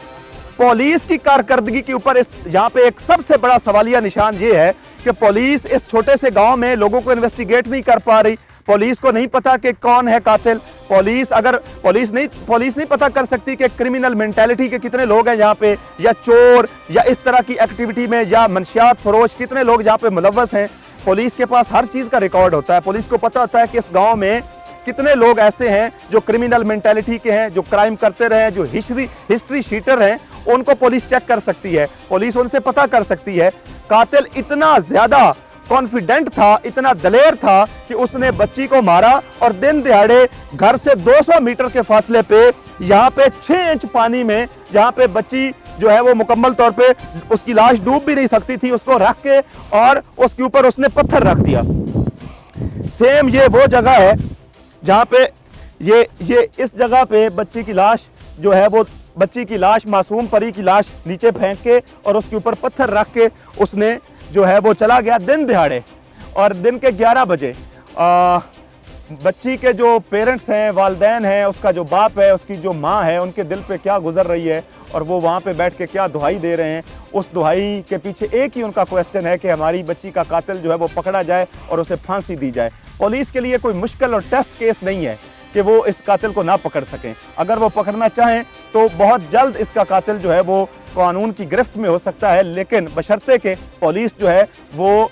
पुलिस की कारकर्दगी के ऊपर इस यहाँ पे एक सबसे बड़ा सवालिया निशान ये है कि पुलिस इस छोटे से गांव में लोगों को इन्वेस्टिगेट नहीं कर पा रही। पुलिस को नहीं पता कि कौन है कातिल। पुलिस नहीं पता कर सकती कि क्रिमिनल मेंटालिटी के कितने लोग हैं यहाँ पे, या चोर, या इस तरह की एक्टिविटी में, या मनशियात फरोश कितने लोग यहाँ पे मुलव्वस हैं। पुलिस के पास हर चीज का रिकॉर्ड होता है। पुलिस को पता होता है कि इस गाँव में कितने लोग ऐसे हैं जो क्रिमिनल मेंटालिटी के हैं, जो क्राइम करते रहे, जो हिस्ट्री शीटर हैं, उनको पुलिस चेक कर सकती है, पुलिस उनसे पता कर सकती है। कातिल इतना ज्यादा कॉन्फिडेंट था, इतना दलेर था कि उसने बच्ची को मारा और दिन दिहाड़े घर से 200 मीटर के फासले पे, यहाँ पे 6 इंच पानी में, जहाँ पे बच्ची जो है वो मुकम्मल तौर पे उसकी लाश डूब भी नहीं सकती थी, उसको रख के और उसके ऊपर उसने पत्थर रख दिया। सेम ये वो जगह है जहाँ पे ये इस जगह पे बच्ची की लाश जो है, वो बच्ची की लाश, मासूम परी की लाश नीचे फेंक के और उसके ऊपर पत्थर रख के उसने जो है वो चला गया दिन दिहाड़े। और दिन के 11 बजे बच्ची के जो पेरेंट्स हैं, वालिदैन हैं, उसका जो बाप है, उसकी जो माँ है, उनके दिल पे क्या गुजर रही है और वो वहाँ पे बैठ के क्या दुहाई दे रहे हैं। उस दुहाई के पीछे एक ही उनका क्वेश्चन है कि हमारी बच्ची का कातिल जो है वो पकड़ा जाए और उसे फांसी दी जाए। पुलिस के लिए कोई मुश्किल और टेस्ट केस नहीं है कि वो इस कातिल को ना पकड़ सकें। अगर वो पकड़ना चाहें तो बहुत जल्द इसका कातिल जो है वो कानून की गिरफ्त में हो सकता है, लेकिन बशर्ते के पुलिस जो है वो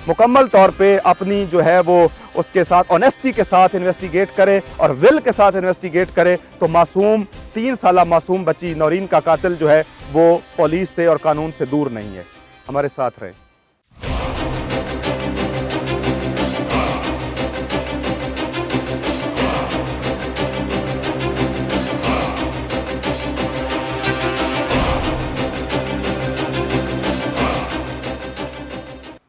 मुकम्मल तौर पे अपनी जो है वो उसके साथ ऑनेस्टी के साथ इन्वेस्टिगेट करे और विल के साथ इन्वेस्टिगेट करे, तो मासूम 3 साला मासूम बच्ची नौरीन का कातिल जो है वो पुलिस से और कानून से दूर नहीं है। हमारे साथ रहे।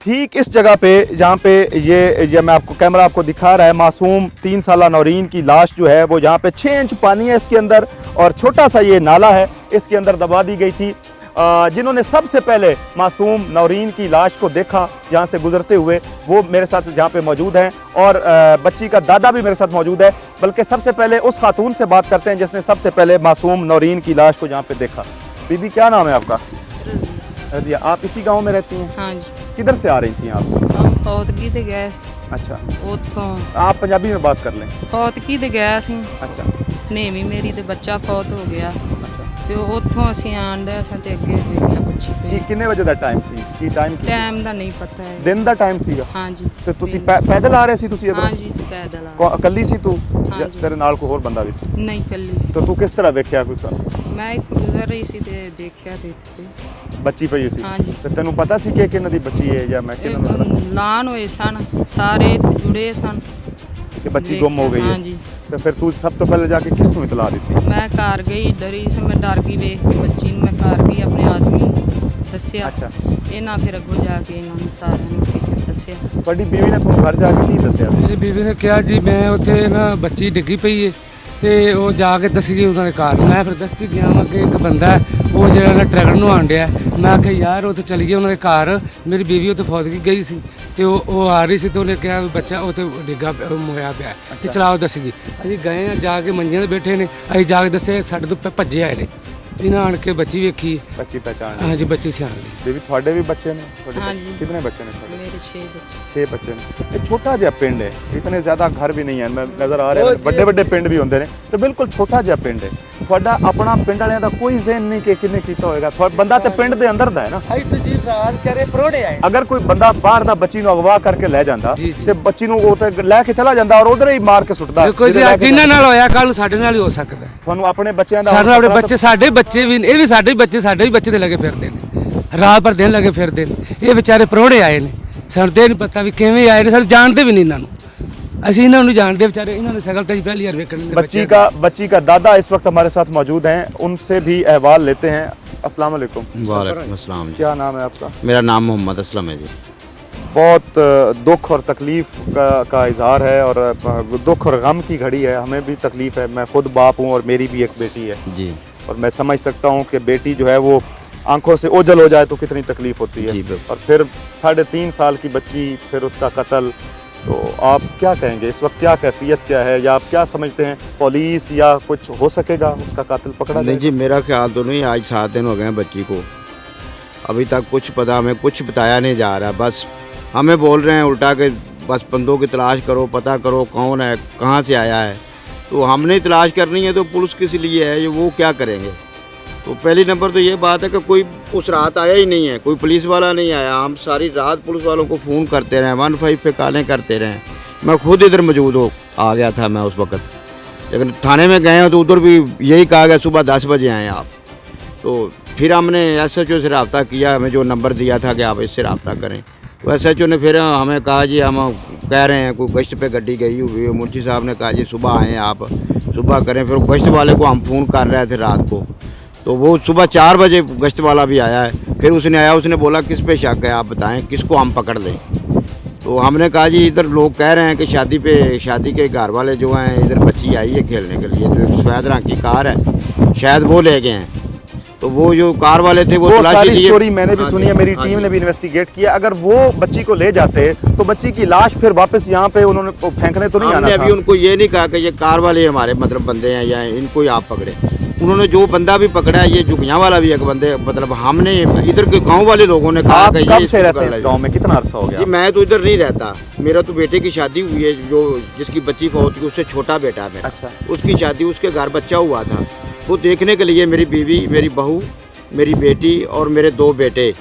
ठीक इस जगह पे जहाँ पे ये मैं आपको कैमरा आपको दिखा रहा है, मासूम 3 साला नौरीन की लाश जो है वो यहाँ पे 6 इंच पानी है इसके अंदर और छोटा सा ये नाला है, इसके अंदर दबा दी गई थी। जिन्होंने सबसे पहले मासूम नौरीन की लाश को देखा यहाँ से गुजरते हुए, वो मेरे साथ यहाँ पे मौजूद हैं और बच्ची का दादा भी मेरे साथ मौजूद है। बल्कि सबसे पहले उस खातून से बात करते हैं जिसने सबसे पहले मासूम नौरीन की लाश को यहाँ पे देखा। बीबी क्या नाम है आपका? रजिया। आप इसी गांव में रहती हैं? हाँ जी, किधर से आ रही थी आप? हम फौतगी ते गए अच्छा, ਉੱਥੋਂ आप पंजाबी में बात कर लें। ਫੌਤਗੀ ਤੇ ਗਏ ਅਸੀਂ, अच्छा ਨੇਵੀਂ ਮੇਰੀ ਤੇ ਬੱਚਾ ਫੌਤ ਹੋ ਗਿਆ अच्छा। ਤੇ ਉੱਥੋਂ ਅਸੀਂ ਆਣ ਡਏ ਸਾਂ ਤੇ ਅੱਗੇ ਵੇਖਿਆ ਬੱਚੀ ਪਈ। ਕਿੰਨੇ ਵਜੇ ਦਾ ਟਾਈਮ ਸੀ? ਕੀ ਟਾਈਮ ਸੀ? ਟਾਈਮ ਦਾ ਨਹੀਂ ਪਤਾ ਹੈ। ਦਿਨ ਦਾ ਟਾਈਮ ਸੀਗਾ? ਹਾਂਜੀ ਤੇ ਤੁਸੀਂ ਪੈਦਲ ਆ ਰਹੇ ਸੀ ਤੁਸੀਂ ਇੱਧਰੋਂ? ਹਾਂਜੀ ਪੈਦਲ ਆ ਇਕੱਲੀ ਸੀ ਤੂੰ ਜਾਂ ਹਾਂਜੀ। ਤੇਰੇ ਨਾਲ ਕੋਈ ਹੋਰ ਬੰਦਾ ਵੀ ਸੀ? ਨਹੀਂ ਕੱਲੀ ਸੀ। ਤਾਂ ਤੂੰ ਕਿਸ ਤਰ੍ਹਾਂ ਵੇਖਿਆ ਕੁਛ? ਮੈਂ ਇੱਥੋਂ ਗੁਜ਼ਰ ਰਹੀ ਸੀ ਤੇ ਦੇਖਿਆ ਤੇ ਇੱਥੇ ਬੱਚੀ ਪਈ ਸੀ? ਹਾਂਜੀ। ਤੇ ਤੈਨੂੰ ਪਤਾ ਸੀ ਕਿ ਕਿਹਨਾਂ ਦੀ ਬੱਚੀ ਹੈ ਜਾਂ ਮੈਂ ਕਿਹਨਾਂ ਨੂੰ ਪਤਾ ਲਾਨ ਹੋਏ ਸਨ, ਸਾਰੇ ਜੁੜੇ ਸਨ ਕਿ ਬੱਚੀ ਗੁੰਮ ਹੋ ਗਈ ਹੈ? ਹਾਂਜੀ। ਤੇ ਫਿਰ ਤੂੰ ਸਭ ਤੋਂ ਪਹਿਲੇ ਜਾ ਕੇ ਕਿਸ ਨੂੰ ਇਤਲਾ ਦਿੱਤੀ? ਮੈਂ ਘਰ ਗਈ, ਡਰੀ ਸੀ, ਮੈਂ ਡਰ ਗਈ ਵੇਖ ਕੇ ਬੱਚੀ ਨੂੰ। ਮੈਂ ਘਰ ਗਈ, ਆਪਣੇ ਆਦਮੀ ਨੂੰ ਦੱਸਿਆ। ਅੱਛਾ। ਇਹਨਾਂ ਫਿਰ ਅੱਗੋਂ ਜਾ ਕੇ ਇਹਨਾਂ ਨੂੰ ਸਾਰਿਆਂ ਨੂੰ ਅਸੀਂ ਫਿਰ ਦੱਸਿਆ। ਤੁਹਾਡੀ ਬੀਵੀ ਨੇ ਤੁਹਾਨੂੰ ਘਰ ਜਾ ਕੇ ਕੀ ਦੱਸਿਆ? ਮੇਰੀ ਬੀਵੀ ਨੇ ਕਿਹਾ ਜੀ ਮੈਂ ਉੱਥੇ ਨਾ ਬੱਚੀ ਡਿੱਗੀ ਪਈ ਏ ਤੇ ਉਹ ਜਾ ਕੇ ਦੱਸੀ ਉਹਨਾਂ ਦੇ ਘਰ। ਮੈਂ ਫਿਰ ਦੱਸਦੀ ਗਿਆ ਵਾਂ ਕਿ ਇੱਕ ਬੰਦਾ ਹੈ, ਉਹ ਜਿਹੜਾ ਨਾ ਟਰੈਕਟਰ ਨੂੰ ਆਂਡਿਆ। ਮੈਂ ਆਖਿਆ ਯਾਰ ਉੱਥੇ ਚਲੀ ਗਈ ਉਹਨਾਂ ਦੇ ਘਰ। ਮੇਰੀ ਬੀਵੀ ਉੱਥੇ ਫੌਤਗੀ ਗਈ ਸੀ ਤੇ ਉਹ ਆ ਰਹੀ ਸੀ ਤੇ ਉਹਨੇ ਕਿਹਾ ਵੀ ਬੱਚਾ ਉੱਥੇ ਡਿੱਗਾ ਮੋਇਆ ਪਿਆ ਤੇ ਚਲਾਓ ਦੱਸੀ। ਅਸੀਂ ਗਏ ਆ, ਜਾ ਕੇ ਮੰਜੀਆਂ ਤੇ ਬੈਠੇ ਨੇ। ਅਸੀਂ ਜਾ ਕੇ ਦੱਸਿਆ ਸਾਡੇ ਤੋਂ ਭੱਜੇ ਆਏ ਨੇ। ਇਹਨਾਂ ਆਣ ਕੇ ਬੱਚੀ ਵੇਖੀ। ਬੱਚੀ ਪਹਿਚਾਣ? ਹਾਂਜੀ ਬੱਚੀ ਸਿਆਣ ਲਈ। ਬੀਵੀ ਤੁਹਾਡੇ ਵੀ ਬੱਚੇ ਨੇ? ਹਾਂਜੀ। ਕਿੰਨੇ ਬੱਚੇ ਨੇ ਤੁਹਾਡੇ? ਮੇਰੇ 6 ਬੱਚੇ। 6 ਬੱਚੇ ਨੇ। ਇਹ ਛੋਟਾ ਜਿਹਾ ਪਿੰਡ ਹੈ, ਇਤਨੇ ਜ਼ਿਆਦਾ ਘਰ ਵੀ ਨਹੀਂ ਹਨ। ਮੈਂ ਨਜ਼ਰ ਆ ਰਿਹਾ ਉਹ ਵੱਡੇ ਵੱਡੇ ਪਿੰਡ ਵੀ ਹੁੰਦੇ ਨੇ ਤੇ ਬਿਲਕੁਲ ਛੋਟਾ ਜਿਹਾ ਪਿੰਡ ਹੈ। ਤੁਹਾਡਾ ਆਪਣਾ ਪਿੰਡ ਵਾਲਿਆਂ ਦਾ ਕੋਈ ਜ਼ਿਹਨ ਨਹੀਂ ਕਿ ਕਿੰਨੇ ਕੀਤਾ ਹੋਏਗਾ? ਬੰਦਾ ਤੇ ਪਿੰਡ ਦੇ ਅੰਦਰ ਦਾ ਹੈ ਨਾ। ਅਸੀਂ ਤਾਂ ਜੀ ਰਾਤ ਚਾਰੇ ਪਰੋੜੇ ਆਏ। ਅਗਰ ਕੋਈ ਬੰਦਾ ਬਾਹਰ ਦਾ ਬੱਚੀ ਨੂੰ ਅਗਵਾ ਕਰਕੇ ਲੈ ਜਾਂਦਾ ਜੀ, ਜੀ। ਤੇ ਬੱਚੀ ਨੂੰ ਉਹ ਤੇ ਲੈ ਕੇ ਚਲਾ ਜਾਂਦਾ ਔਰ ਉਧਰ ਹੀ ਮਾਰ ਕੇ ਸੁੱਟਦਾ। ਦੇਖੋ ਜੀ ਜਿਹਦੇ ਲੈ ਕੇ ਜਿਨ੍ਹਾਂ ਨਾਲ ਹੋਇਆ ਕੱਲ ਨੂੰ ਸਾਡੇ ਨਾਲ ਹੀ ਹੋ ਸਕਦਾ ਹੈ। ਤੁਹਾਨੂੰ ਆਪਣੇ ਬੱਚਿਆਂ ਦਾ ਸਾਡੇ ਆਪਣੇ ਬੱਚੇ, ਸਾਡੇ ਬੱਚੇ ਵੀ ਇਹ ਵੀ ਸਾਡੇ ਬੱਚੇ, ਸਾਡੇ ਵੀ ਬੱਚੇ ਤੇ ਲੱਗੇ ਫਿਰਦੇ ਨੇ, ਰਾਤ ਭਰ ਦਿਨ ਲੱਗੇ ਫਿਰਦੇ ਨੇ। ਇਹ ਵਿਚਾਰੇ ਪਰੋੜੇ ਆਏ ਨੇ, ਸਾਨੂੰ ਤੇ ਨਹੀਂ ਪਤਾ ਵੀ ਕਿਵੇਂ ਆਏ ਨੇ, ਸਾਨੂੰ ਜਾਣਦੇ ਵੀ ਨਹੀਂ ਇਹਨਾਂ ਨੂੰ। ਅਸੀਂ ਇਹਨਾਂ ਨੂੰ ਜਾਣਦੇ ਵਿਚਾਰੇ, ਇਹਨਾਂ ने शक्ल तो पहली बार वेखने। बच्ची का दादा इस वक्त हमारे साथ मौजूद हैं, उनसे भी अहवाल लेते हैं। अस्सलाम वालेकुम। वालेकुम अस्सलाम। क्या नाम है आपका? मेरा नाम मोहम्मद असलम है जी। बहुत दुख और तकलीफ का इजहार है और दुख और गम की घड़ी है। हमें भी तकलीफ है। मैं खुद बाप हूँ और मेरी भी एक बेटी है जी। और मैं समझ सकता हूँ कि बेटी जो है वो आंखों से ओझल हो जाए तो कितनी तकलीफ होती है। जी बिल्कुल। और फिर 3.5 साल की बच्ची, फिर उसका कत्ल। तो आप क्या कहेंगे इस वक्त? क्या कैफियत क्या है या आप क्या समझते हैं? पुलिस या कुछ हो सकेगा उसका कातिल पकड़ा नहीं जी, मेरा ख्याल तो नहीं। आज 7 दिन हो गए हैं बच्ची को, अभी तक कुछ पता, हमें कुछ बताया नहीं जा रहा। बस हमें बोल रहे हैं उल्टा के बस बंदों की तलाश करो, पता करो कौन है, कहाँ से आया है। तो हमने तलाश करनी है तो पुलिस किस लिए है, ये वो क्या करेंगे? तो पहली नंबर तो ये बात है कि कोई उस रात आया ही नहीं है, कोई पुलिस वाला नहीं आया। हम सारी रात पुलिस वालों को फ़ोन करते रहे, 15 पे कॉलें करते रहे। मैं खुद इधर मौजूद आ गया था मैं उस वक्त, लेकिन थाने में गए तो उधर भी यही कहा गया सुबह 10 बजे आएँ आप। तो फिर हमने SHO से रब्ता किया, हमें जो नंबर दिया था कि आप इससे रब्ता करें। तो SHO ने फिर हमें कहा जी हम कह रहे हैं कोई गश्त पे गड्डी गई हुई है। मुंशी साहब ने कहा जी सुबह आएँ आप, सुबह करें। फिर गश्त वाले को हम फ़ोन कर रहे थे रात को, तो वो सुबह 4 बजे गश्त वाला भी आया है। फिर उसने आया, उसने बोला किस पे शक है आप बताएं, किसको हम पकड़ लें। तो हमने कहा जी इधर लोग कह रहे हैं कि शादी के घर वाले जो हैं इधर बच्ची आई है खेलने के लिए, तो एक सफ़ेद रंग की कार है, शायद वो ले गए हैं। तो वो जो कार वाले थे वो तलाशी लिए। स्टोरी मैंने भी सुनी है, मेरी टीम ने भी इन्वेस्टिगेट किया। अगर वो बच्ची को ले जाते तो बच्ची की लाश फिर वापस यहाँ पे उन्होंने फेंकने तो नहीं आना था। हमने अभी उनको ये नहीं कहा कि ये कार वाले हमारे मतलब बंदे हैं या इनको ही आप पकड़े। उन्होंने जो बंदा भी पकड़ा है, ये जुगियाँ वाला भी एक बंदे, मतलब हमने इधर के गांव वाले लोगों ने कहा कि कब से रहते हैं इस गांव में? कितना अरसा हो गया? जी मैं तो इधर नहीं रहता, मेरा तो बेटे की शादी हुई है, जो जिसकी बच्ची फौत हुई उससे छोटा बेटा है मेरा। अच्छा। उसकी शादी, उसके घर बच्चा हुआ था, वो देखने के लिए मेरी बीवी, मेरी बहू, मेरी बेटी और मेरे 2 बेटे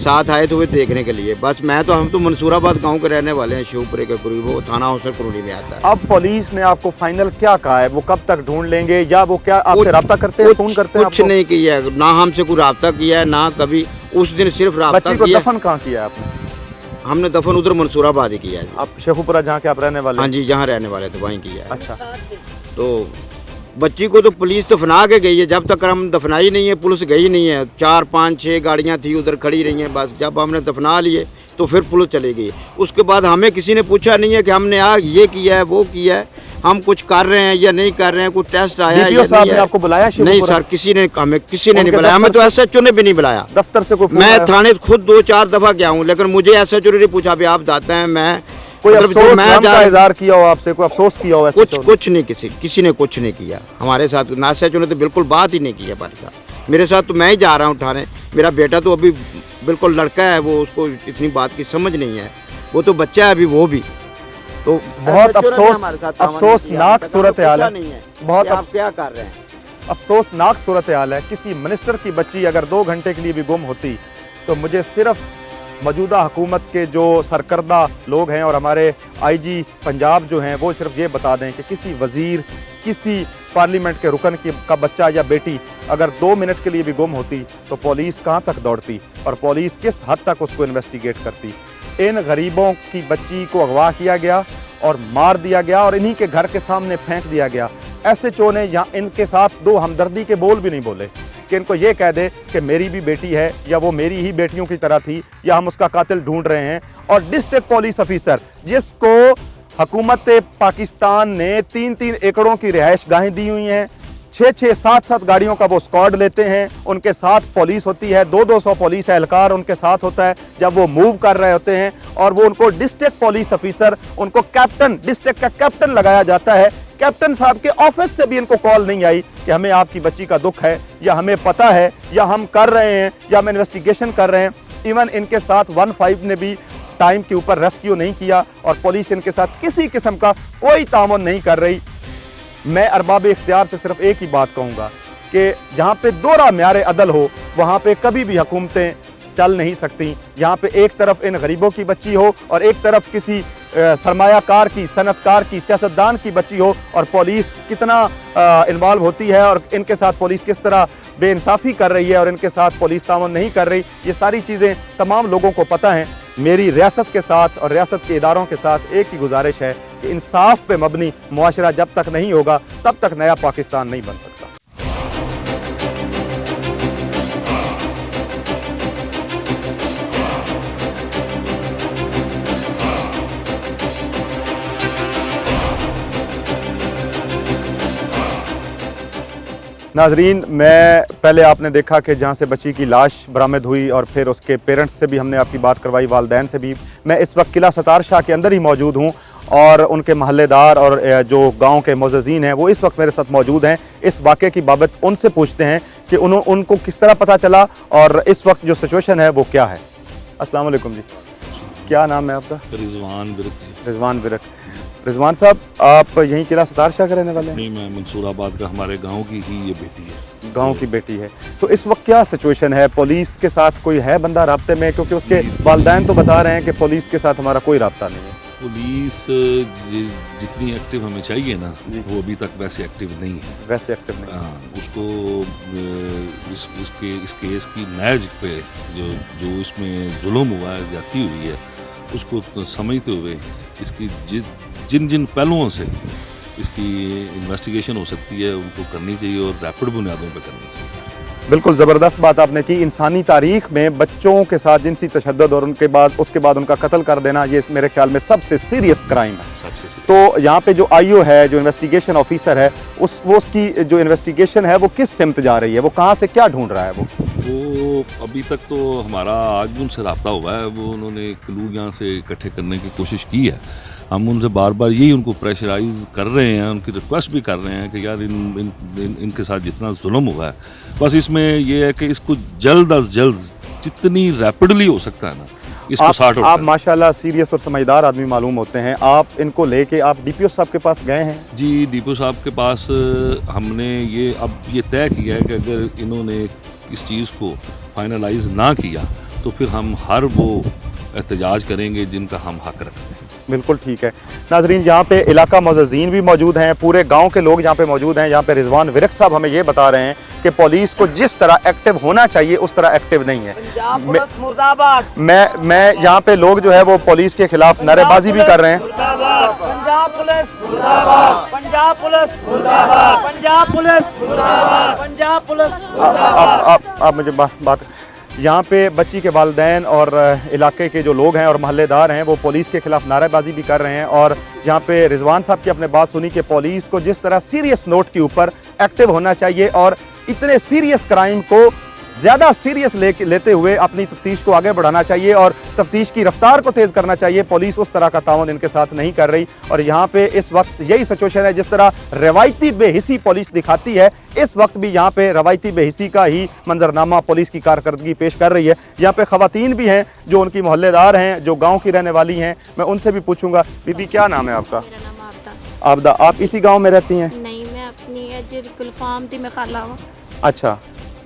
साथ आए थे वो देखने के लिए। बस हम तो मंसूराबाद गांव के रहने वाले हैं, शिवपुरे के करीब, वो थाना हौसर कॉलोनी में आता है। अब पुलिस ने आपको फाइनल क्या कहा है? वो कब तक ढूंढ लेंगे या वो क्या आपसे रब्ता करते हैं, फोन करते हैं? कुछ नहीं किया है, ना हमसे कोई रब्ता किया है, ना कभी। उस दिन सिर्फ रब्ता बच्ची को किया। दफन कहाँ किया आपने? हमने दफन उधर मंसूराबाद ही किया है। आप शेखुपुरा जहाँ के आप रहने वाले? हाँ जी, जहाँ रहने वाले थे वहीं किया है। अच्छा। तो बच्ची को तो पुलिस दफना के गई है, जब तक हम दफनाई नहीं है पुलिस गई नहीं है। 4, 5, 6 गाड़ियाँ थी उधर खड़ी रही हैं, बस जब हमने दफना लिए तो फिर पुलिस चली गई। उसके बाद हमें किसी ने पूछा नहीं है कि हमने ये किया है वो किया है। हम कुछ कर रहे हैं या नहीं कर रहे हैं, कोई टेस्ट आया है डीपीओ या साहब नहीं ने है। आपको बुलाया नहीं शिवपुरा? सर, किसी ने नहीं उनके बुलाया, हमें तो एसएचओ ने भी नहीं बुलाया। दफ्तर से कोई फोन मैं आया? थाने खुद 2-4 दफा गया हूँ, लेकिन मुझे एसएचओ ने नहीं पूछा भी आप जाते हैं। मैं कोई मतलब जो अफसोस मैं गम जा का इजहार किया हो आपसे, कोई अफसोस किया हो? कुछ नहीं, किसी ने कुछ नहीं किया हमारे साथ। ना एसएचओ ने तो बिल्कुल बात ही नहीं की हमारे साथ। मेरे साथ तो मैं ही जा रहा हूँ थाने, मेरा बेटा तो अभी बिल्कुल लड़का है, वो उसको इतनी बात की समझ नहीं है, वो तो बच्चा है अभी, वो भी तो बहुत अफसोसनाक सूरत हाल है। बहुत आप क्या कर रहे हैं? अफसोसनाक सूरत हाल है। किसी मिनिस्टर की बच्ची अगर 2 घंटे के लिए भी गुम होती तो मुझे सिर्फ मौजूदा हुकूमत के जो सरकर्दा लोग हैं और हमारे आईजी पंजाब जो हैं वो सिर्फ ये बता दें कि किसी वजीर, किसी पार्लियामेंट के रुकन का बच्चा या बेटी अगर 2 मिनट के लिए भी गुम होती तो पुलिस कहाँ तक दौड़ती और पुलिस किस हद तक उसको इन्वेस्टिगेट करती। इन गरीबों की बच्ची को अगवा किया गया और मार दिया गया और इन्हीं के घर के सामने फेंक दिया गया। एसएचओ ने यहाँ इनके साथ 2 हमदर्दी के बोल भी नहीं बोले कि इनको ये कह दे कि मेरी भी बेटी है या वो मेरी ही बेटियों की तरह थी या हम उसका कातिल ढूंढ रहे हैं। और डिस्ट्रिक्ट पुलिस ऑफिसर जिसको हुकूमत पाकिस्तान ने 3-3 एकड़ों की रिहाइश गाहें दी हुई हैं, 6-6, 7-7 गाड़ियों का वो स्क्वाड लेते हैं, उनके साथ पुलिस होती है, 200-200 पुलिस एहलकार उनके साथ होता है जब वो मूव कर रहे होते हैं और वो उनको डिस्ट्रिक्ट पुलिस ऑफिसर, उनको कैप्टन, डिस्ट्रिक्ट का कैप्टन लगाया जाता है। कैप्टन साहब के ऑफिस से भी इनको कॉल नहीं आई कि हमें आपकी बच्ची का दुख है या हमें पता है या हम कर रहे हैं या हम इन्वेस्टिगेशन कर रहे हैं। इवन इनके साथ 15 ने भी टाइम के ऊपर रेस्क्यू नहीं किया और पुलिस इनके साथ किसी किस्म का कोई तामुन नहीं कर रही। मैं अरबाब इख्तियार से सिर्फ एक ही बात कहूँगा कि जहाँ पे दोहरा म्यार अदल हो वहाँ पे कभी भी हुकूमतें चल नहीं सकती। यहाँ पे एक तरफ इन गरीबों की बच्ची हो और एक तरफ किसी सरमायाकार की, सनतकार की, सियासतदान की बच्ची हो और पुलिस कितना इन्वॉल्व होती है और इनके साथ पुलिस किस तरह बेइंसाफ़ी कर रही है और इनके साथ पुलिस तामुन नहीं कर रही। ये सारी चीज़ें तमाम लोगों को पता हैं। मेरी रियासत के साथ और रियासत के इदारों के साथ एक ही गुजारिश है कि इंसाफ पे मबनी मुआशरा जब तक नहीं होगा तब तक नया पाकिस्तान नहीं बन सकता। नाजरीन, मैं पहले आपने देखा कि जहाँ से बच्ची की लाश बरामद हुई और फिर उसके पेरेंट्स से भी हमने आपकी बात करवाई, वालदैन से भी। मैं इस वक्त किला सतार शाह के अंदर ही मौजूद हूँ और उनके महल्लेदार और जो गांव के मुअज़्ज़िज़ीन हैं वो इस वक्त मेरे साथ मौजूद हैं। इस वाक़े की बाबत उनसे पूछते हैं कि उनको किस तरह पता चला और इस वक्त जो सिचुएशन है वो क्या है। अस्सलाम वालेकुम जी, क्या नाम है आपका? रिजवान विरक। रिजवान विरक। रिजवान साहब, आप यहीं किला सतार शाह के रहने वाले हैं? नहीं, मैं मंसूराबाद का, हमारे गांव की ही ये बेटी है। गांव की बेटी है। तो इस वक्त क्या सिचुएशन है? पुलिस के साथ कोई है बंदा राब्ते में? क्योंकि उसके वालिदैन तो बता रहे हैं कि पुलिस के साथ हमारा कोई राब्ता नहीं है। पुलिस जितनी एक्टिव हमें चाहिए ना वो अभी तक वैसे एक्टिव नहीं है। वैसे एक्टिव नहीं। हाँ, उसको इस केस की नैज पे जो इसमें जुल्म हुआ है, ज्यादती हुई है, उसको समझते हुए इसकी जिन पहलुओं से इसकी इन्वेस्टिगेशन हो सकती है उनको करनी चाहिए और रैपिड बुनियादों पे करनी चाहिए। बिल्कुल ज़बरदस्त बात आपने की। इंसानी तारीख में बच्चों के साथ जिनसी तशद्दुद और उसके बाद उनका कत्ल कर देना, ये मेरे ख्याल में सबसे सीरियस क्राइम है। सबसे सीरियस। तो यहाँ पे जो आईओ है, जो इन्वेस्टिगेशन ऑफिसर है, उसकी जो इन्वेस्टिगेशन है वो किस सिमत जा रही है? वो कहाँ से क्या ढूंढ रहा है? वो अभी तक तो हमारा आज भी उनसे रब्ता हुआ है, वो उन्होंने क्लू यहाँ से इकट्ठे करने की कोशिश की है। हम उनसे बार बार यही उनको प्रेशराइज कर रहे हैं, उनकी रिक्वेस्ट भी कर रहे हैं कि यार इनके साथ जितना जुल्म हुआ है, बस इसमें यह है कि इसको जल्द अज जल्द जितनी रैपिडली हो सकता है ना इसको सॉर्ट आउट। आप माशाल्लाह सीरियस और समझदार आदमी मालूम होते हैं। आप इनको लेके आप डीपीओ साहब के पास गए हैं? जी, डीपीओ साहब के पास हमने ये तय किया है कि अगर इन्होंने इस चीज़ को फाइनलाइज ना किया तो फिर हम हर वो एहतजाज करेंगे जिनका हम हक रखते हैं। बिल्कुल ठीक है। नाजरीन, यहाँ पे इलाका मुअज़्ज़िज़ीन भी मौजूद हैं, पूरे गांव के लोग यहाँ पे मौजूद हैं। यहाँ पे रिजवान विरक साहब हमें ये बता रहे हैं कि पुलिस को जिस तरह एक्टिव होना चाहिए उस तरह एक्टिव नहीं है। मैं यहाँ पे लोग जो है वो पुलिस के खिलाफ नारेबाजी भी कर रहे हैं। Punjab police, Punjab police, Punjab police, Punjab police. आप मुझे बात यहाँ पे बच्ची के वालिदैन और इलाके के जो लोग हैं और महल्लेदार हैं वो पुलिस के खिलाफ नारेबाजी भी कर रहे हैं। और यहाँ पे रिजवान साहब की अपने बात सुनी कि पुलिस को जिस तरह सीरियस नोट के ऊपर एक्टिव होना चाहिए और इतने सीरियस क्राइम को ज़्यादा सीरियस लेते हुए अपनी तफ्तीश को आगे बढ़ाना चाहिए और तफ्तीश की रफ्तार को तेज़ करना चाहिए। पुलिस उस तरह का ताउन इनके साथ नहीं कर रही और यहाँ पे इस वक्त यही सिचुएशन है। जिस तरह रवायती बेहिसी पुलिस दिखाती है, इस वक्त भी यहाँ पे रवायती बेहिसी का ही मंजरनामा पुलिस की कारकर्दगी पेश कर रही है। यहाँ पे ख़वातीन भी हैं जो उनकी मोहल्लेदार हैं, जो गाँव की रहने वाली हैं। मैं उनसे भी पूछूंगा। बीबी, क्या नाम है आपका? मेरा नाम आबदा। आबदा, आप इसी गाँव में रहती हैं? नहीं, मैं अपनी गुलफाम थी, मैं खाला हूँ अच्छा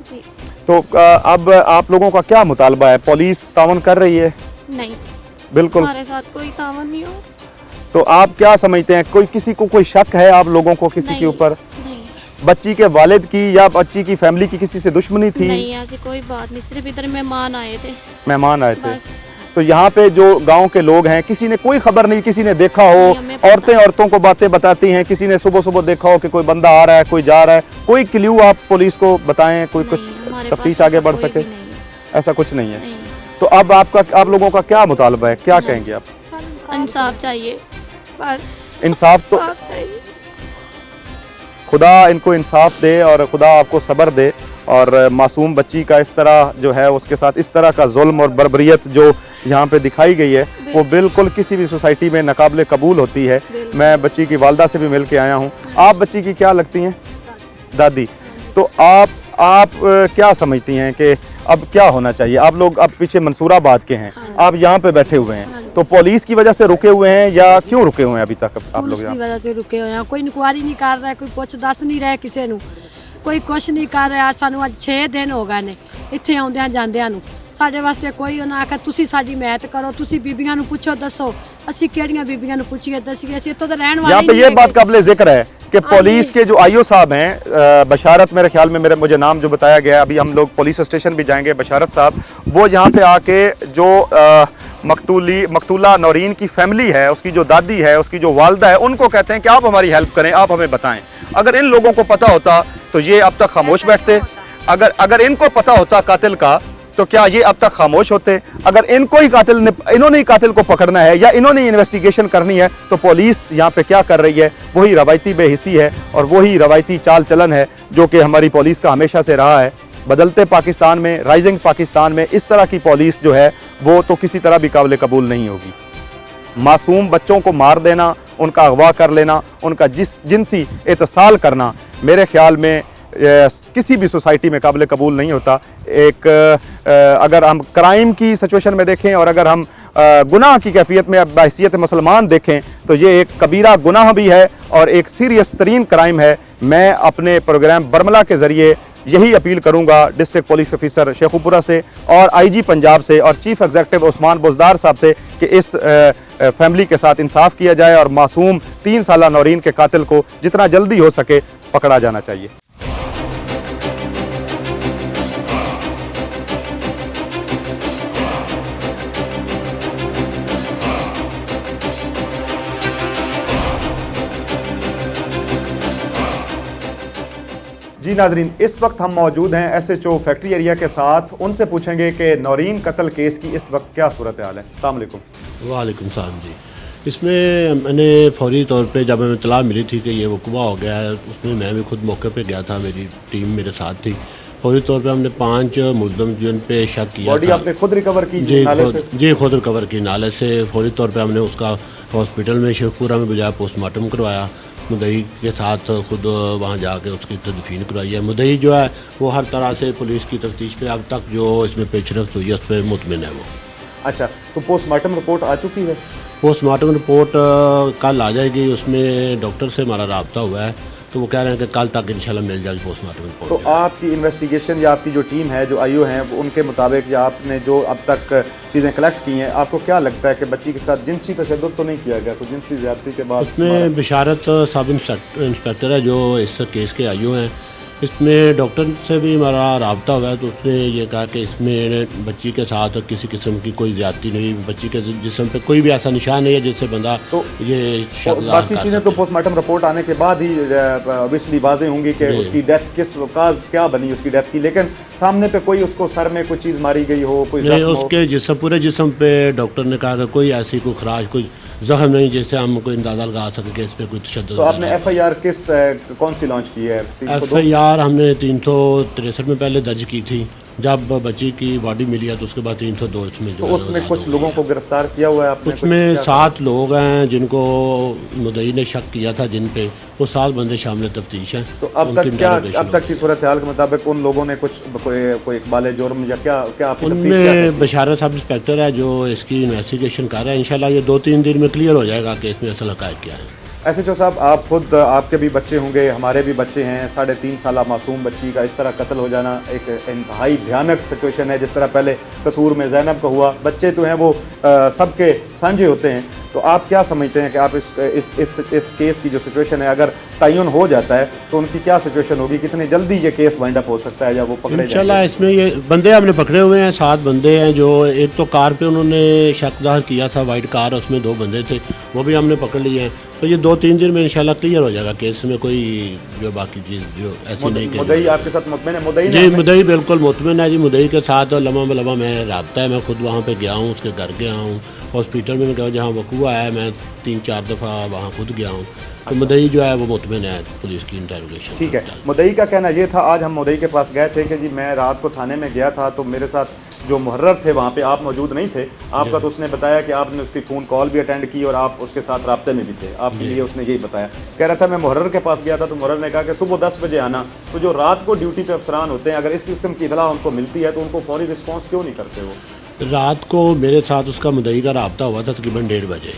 जी। तो अब आप लोगों का क्या मुतालबा है? पुलिस तावन कर रही है? नहीं, बिल्कुल। हमारे साथ कोई तावन नहीं हो। तो आप क्या समझते हैं, कोई किसी को कोई शक है आप लोगों को किसी के ऊपर? नहीं, बच्ची के वालिद की या बच्ची की फैमिली की किसी से दुश्मनी थी? नहीं, ऐसी कोई बात नहीं, सिर्फ इधर मेहमान आए थे। मेहमान आए थे? बस। तो यहाँ पे जो गांव के लोग हैं, किसी ने कोई खबर नहीं, किसी ने देखा हो? नहीं, हमें पता औरतें औरतों को बातें बताती हैं, किसी ने सुबह सुबह देखा हो कि कोई बंदा आ रहा है, कोई जा रहा है, कोई क्ल्यू आप पुलिस को बताएं, कोई कुछ नहीं, हमारे तफ्तीश पास आगे ऐसा बढ़ कोई सके? भी नहीं है। ऐसा कुछ नहीं है। नहीं, तो अब आप लोगों का क्या मुतालबा है, क्या कहेंगे आप? इंसाफ चाहिए, बस इंसाफ तो इंसाफ चाहिए। खुदा इनको इंसाफ दे और खुदा आपको सब्र दे और मासूम बच्ची का इस तरह जो है उसके साथ इस तरह का जुल्म और बर्बरियत जो यहाँ पे दिखाई गई है वो बिल्कुल किसी भी सोसाइटी में नाकाबिले कबूल होती है। मैं बच्ची की वालदा से भी मिल के आया हूँ। आप बच्ची की क्या लगती हैं? दादी। तो आप क्या समझती हैं कि अब क्या होना चाहिए? आप लोग अब पीछे मंसूराबाद के हैं, आप यहाँ पे बैठे हुए हैं, तो पुलिस की वजह से रुके हुए हैं या क्यों रुके हुए हैं अभी तक आप लोग? की वजह से रुके हुए हैं, कोई इंक्वायरी नहीं कर रहा है, कोई कुछ दस नहीं रहा किसी ਨੂੰ, ਕੋਈ ਕੁਛ ਨਹੀਂ ਕਰ ਰਿਹਾ। ਸਾਨੂੰ ਅੱਜ 6 ਦਿਨ ਹੋ ਗਏ ਨੇ ਇੱਥੇ ਆਉਂਦਿਆਂ ਜਾਂਦਿਆਂ ਨੂੰ। ਸਾਡੇ ਵਾਸਤੇ ਕੋਈ ਉਹਨਾਂ ਆਖਿਆ ਤੁਸੀਂ ਸਾਡੀ ਮਦਦ ਕਰੋ, ਤੁਸੀਂ ਬੀਬੀਆਂ ਨੂੰ ਪੁੱਛੋ, ਦੱਸੋ ਅਸੀਂ ਕਿਹੜੀਆਂ ਬੀਬੀਆਂ ਨੂੰ ਪੁੱਛੀਏ, ਦੱਸੀਏ, ਅਸੀਂ ਇੱਥੋਂ ਤਾਂ ਰਹਿਣ वाले यहाँ पे ये बात काबिल जिक्र है कि पुलिस के जो आईओ साहब हैं, बशारत, मेरे ख्याल में मुझे नाम जो बताया गया, अभी हम लोग पुलिस स्टेशन भी जाएंगे, बशारत साहब, वो यहाँ पे आके जो मकतूला नौरीन की फैमिली है, उसकी जो दादी है, उसकी जो वालदा है, उनको कहते हैं कि आप हमारी हेल्प करें, आप हमें बताएं। अगर इन लोगों को पता होता तो ये अब तक खामोश बैठते। अगर इनको पता होता कातिल का तो क्या ये अब तक खामोश होते? अगर इन्होंने ही कातिल को पकड़ना है या इन्होंने इन्वेस्टिगेशन करनी है तो पुलिस यहाँ पे क्या कर रही है? वही रवायती बेहिसी है और वही रवायती चाल चलन है जो कि हमारी पुलिस का हमेशा से रहा है। बदलते पाकिस्तान में, राइजिंग पाकिस्तान में इस तरह की पुलिस जो है वो तो किसी तरह भी काबिल कबूल नहीं होगी। मासूम बच्चों को मार देना, उनका अगवा कर लेना, उनका जिनसी इत्साल करना, मेरे ख्याल में किसी भी सोसाइटी में काबिल कबूल नहीं होता। अगर हम क्राइम की सिचुएशन में देखें और अगर हम गुनाह की कैफियत में बहैसियत मुसलमान देखें तो ये एक कबीरा गुनाह भी है और एक सीरियस तरीन क्राइम है। मैं अपने प्रोग्राम बरमला के ज़रिए यही अपील करूंगा डिस्ट्रिक्ट पुलिस ऑफिसर शेखुपुरा से और आईजी पंजाब से और चीफ एग्जीक्यूटिव उस्मान बुजदार साहब से कि इस फैमिली के साथ इंसाफ किया जाए और मासूम 3 साला नौरीन के कातिल को जितना जल्दी हो सके पकड़ा जाना चाहिए। जी नाजरीन, इस वक्त हम मौजूद हैं SHO फैक्ट्री एरिया के साथ। उनसे पूछेंगे कि नौरीन कत्ल केस की इस वक्त क्या सूरत हाल है। अस्सलाम वालेकुम। वालेकुम सलाम जी। इसमें मैंने फौरी तौर पे जब हमें इत्तला मिली थी कि ये वक़्वा हो गया है, उसमें मैं भी खुद मौके पे गया था, मेरी टीम मेरे साथ थी। फौरी तौर पे हमने 5 मुल्ज़म जिन पे शक किया बॉडी था। आपने खुद रिकवर की? जी खुद रिकवर की नाले से। फौरी तौर पे हमने उसका हॉस्पिटल में शेखपुरा में बजाय पोस्टमार्टम करवाया। मुदई के साथ खुद वहाँ जाके उसकी तदफीन करवाई है। मुदई जो है वो हर तरह से पुलिस की तफ्तीश पे अब तक जो इसमें पेशरफ्त हुई है उस पर मुतमिन है वो। अच्छा, तो पोस्टमार्टम रिपोर्ट आ चुकी है? पोस्टमार्टम रिपोर्ट कल आ जाएगी। उसमें डॉक्टर से हमारा रब्ता हुआ है तो वो कह रहे हैं कि कल तक इंशाल्लाह मिल जाएगी पोस्टमार्टम रिपोर्ट। तो आपकी इन्वेस्टिगेशन या आपकी जो टीम है, जो आईओ हैं, उनके मुताबिक या आपने जो अब तक चीज़ें कलेक्ट की हैं, आपको क्या लगता है कि बच्ची के साथ जिनसी तशद्दुद तो नहीं किया गया? तो जिनसी ज़्यादती के बाद उसमें बिशारत सब इंस्पेक्टर है जो इस केस के आईओ हैं, इसमें डॉक्टर से भी हमारा रब्ता हुआ है, तो उसने ये कहा कि इसमें बच्ची के साथ किसी किस्म की कोई ज्यादती नहीं, बच्ची के जिस्म पे कोई भी ऐसा निशान नहीं है जिससे बंदा तो ये बाकी चीज़ें तो पोस्टमार्टम रिपोर्ट आने के बाद ही ऑब्वियसली वाजे होंगी कि उसकी डेथ किस काज क्या बनी उसकी डेथ की, लेकिन सामने पे कोई उसको सर में कोई चीज़ मारी गई हो, कोई नहीं, उसके जिस्म पूरे जिस्म पे डॉक्टर ने कहा कि कोई ऐसी कोई खराश कोई जख्म नहीं जिससे हम कोई अंदाजा लगा सकें कि इस पर कोई तशद्दुद। तो आपने एफआईआर कौन सी लॉन्च की है? एफआईआर हमने 363 में पहले दर्ज की थी, जब बच्ची की बॉडी मिली है तो उसके बाद 302 इसमें तो उसमें कुछ लोगों को गिरफ्तार किया हुआ है आपने? उसमें 7 लोग हैं जिनको मुद्दई ने शक किया था, जिन पे वो 7 बंदे शामिल तफ्तीश हैं। तो अब तक की सूरत हाल के मुताबिक उन लोगों ने कुछ कोई इकबाल जुर्म या क्या उनमें बशारत सब इंस्पेक्टर है जो इसकी इन्वेस्टिगेशन कर रहा है। इंशाल्लाह ये 2-3 दिन में क्लियर हो जाएगा कि इसमें असल हक़ाइक़ क्या है। SHO साहब, आप खुद आपके भी बच्चे होंगे, हमारे भी बच्चे हैं, 3.5 साल मासूम बच्ची का इस तरह कत्ल हो जाना एक इंतहाई भयानक सिचुएशन है। जिस तरह पहले कसूर में ज़ैनब का हुआ, बच्चे तो हैं वो सबके साझे होते हैं, तो आप क्या समझते हैं कि आप इस केस की जो सिचुएशन है, अगर तयन हो जाता है तो उनकी क्या सिचुएशन होगी? कितनी जल्दी ये केस वाइंड अप हो सकता है या वो पकड़े जाएंगे? इंशाल्लाह इसमें ये बंदे हमने पकड़े हुए हैं, 7 बंदे हैं। जो एक तो कार पे उन्होंने शक ज़ाहिर किया था, वाइट कार, उसमें 2 बंदे थे, वो भी हमने पकड़ लिए हैं। तो ये 2-3 दिन में इंशाल्लाह क्लियर हो जाएगा केस में, कोई जो बाकी चीज़ जो ऐसी नहीं की। मुद्दई आपके साथ मुतमिन है? मुद्दई जी मुद्दई बिल्कुल मुतमिन है जी। मुद्दई के साथ लम्हा मैं रब्ता है, मैं खुद वहाँ पे गया हूँ, उसके घर गया हूँ, हॉस्पिटल में गया जहाँ वकूआ है, मैं 3-4 दफ़ा वहाँ खुद गया हूँ। तो मुद्दई जो है वो मुतमिन है, पुलिस की इंटरोगेशन। ठीक है, मुद्दई का कहना ये था, आज हम मुद्दई के पास गए थे कि जी मैं रात को थाने में गया था, तो मेरे साथ जो मुहर्रर थे वहाँ पे, आप मौजूद नहीं थे आपका, तो उसने बताया कि आपने उसकी फ़ोन कॉल भी अटेंड की और आप उसके साथ राब्ते में भी थे, आपके लिए उसने यही बताया। कह रहा था मैं मुहर्रर के पास गया था, तो मुहर्रर ने कहा कि सुबह 10 बजे आना। तो जो रात को ड्यूटी पे अफसरान होते हैं, अगर इस किस्म की इतला उनको मिलती है तो उनको फौरी रिस्पॉन्स क्यों नहीं करते? वो रात को मेरे साथ उसका मुद्दई का रब्ता हुआ था तकरीबन 1:30 बजे।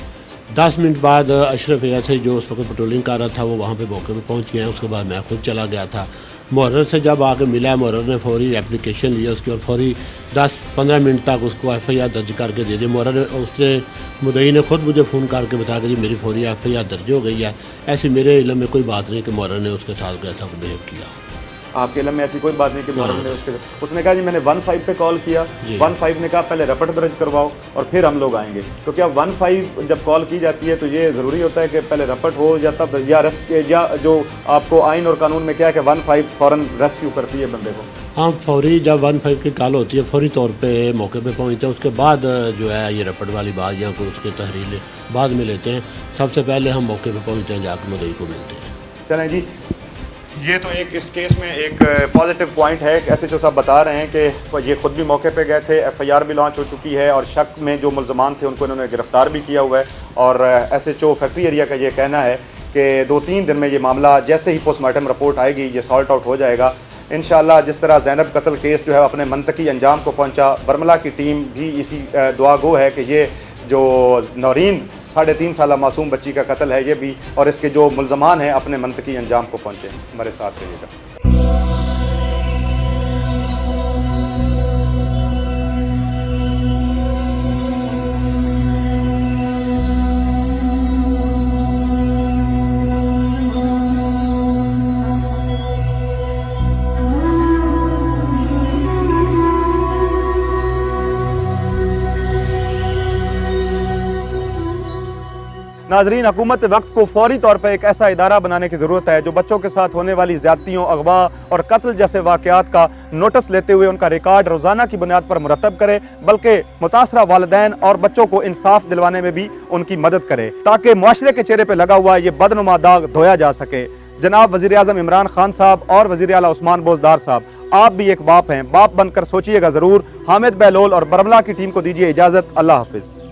10 मिनट बाद अशरफ यासर जो उस वक्त पेट्रोलिंग कर रहा था वो वहाँ पे मौके पे पहुँच गया। उसके बाद मैं खुद चला गया था। मुहर्रर से जब आके मिला, मुहर्रर ने फौरी एप्लीकेशन लिया उसकी और फौरी 10-15 मिनट तक उसको FIR दर्ज करके दे दी। मुहर्रर उसने मुद्दई ने खुद मुझे फ़ोन करके बताया कि जी मेरी फौरी FIR दर्ज हो गई है। ऐसी मेरे इल्म में कोई बात नहीं कि मुहर्रर ने उसके साथ ऐसा बिहेव किया। आपके इल्म में ऐसी कोई बात नहीं कि मुहर्रर ने उसने कहा जी मैंने 15 पे कॉल किया, 15 ने कहा पहले रपट दर्ज करवाओ और फिर हम लोग आएंगे। तो क्या 15 जब कॉल की जाती है तो ये ज़रूरी होता है कि पहले रपट हो या तब या जो आपको आइन और कानून में क्या है कि 15 फ़ौरन रेस्क्यू करती है बंदे को? हाँ, फौरी जब 15 की कॉल होती है फौरी तौर पे मौके पे पहुँचते हैं। उसके बाद जो है ये रपट वाली बात या कोई उसके तहरीर बाद में लेते हैं। सबसे पहले हम मौके पे पहुँचते हैं, जाकर मुद्दई को मिलते हैं। चलें जी, ये तो एक इस केस में एक पॉजिटिव पॉइंट है। SHO साहब बता रहे हैं कि ये खुद भी मौके पे गए थे, FIR भी लॉन्च हो चुकी है और शक में जो मुल्ज़मान थे उनको इन्होंने गिरफ्तार भी किया हुआ है। और SHO फैक्ट्री एरिया का ये कहना है कि 2-3 दिन में ये मामला जैसे ही पोस्टमार्टम रिपोर्ट आएगी ये सॉल्ट आउट हो जाएगा इंशाअल्लाह। जिस तरह ज़ैनब कत्ल केस जो है अपने मंतकी अंजाम को पहुँचा, बरमला की टीम भी इसी दुआ गो है कि ये जो नौरीन 3.5 साल मासूम बच्ची का कत्ल है ये भी और इसके जो मुल्ज़मान हैं अपने मंतकी अंजाम को पहुँचे। हमारे साथ रहिएगा। नाजरीन, हुकूमत वक्त को फौरी तौर पर एक ऐसा इदारा बनाने की ज़रूरत है जो बच्चों के साथ होने वाली ज़्यादतियों, अगवा और कत्ल जैसे वाक़यात का नोटिस लेते हुए उनका रिकॉर्ड रोज़ाना की बुनियाद पर मुरतब करे, बल्कि मुतासरा वालिदैन और बच्चों को इंसाफ दिलवाने में भी उनकी मदद करे ताकि मुआशरे के चेहरे पर लगा हुआ ये बदनुमा दाग धोया जा सके। जनाब वज़ीर-ए-आज़म इमरान खान साहब और वज़ीर आला उस्मान बोजदार साहब, आप भी एक बाप हैं, बाप बनकर सोचिएगा ज़रूर। हामिद बहलोल और बरमला की टीम को दीजिए इजाज़त। अल्लाह हाफिज़।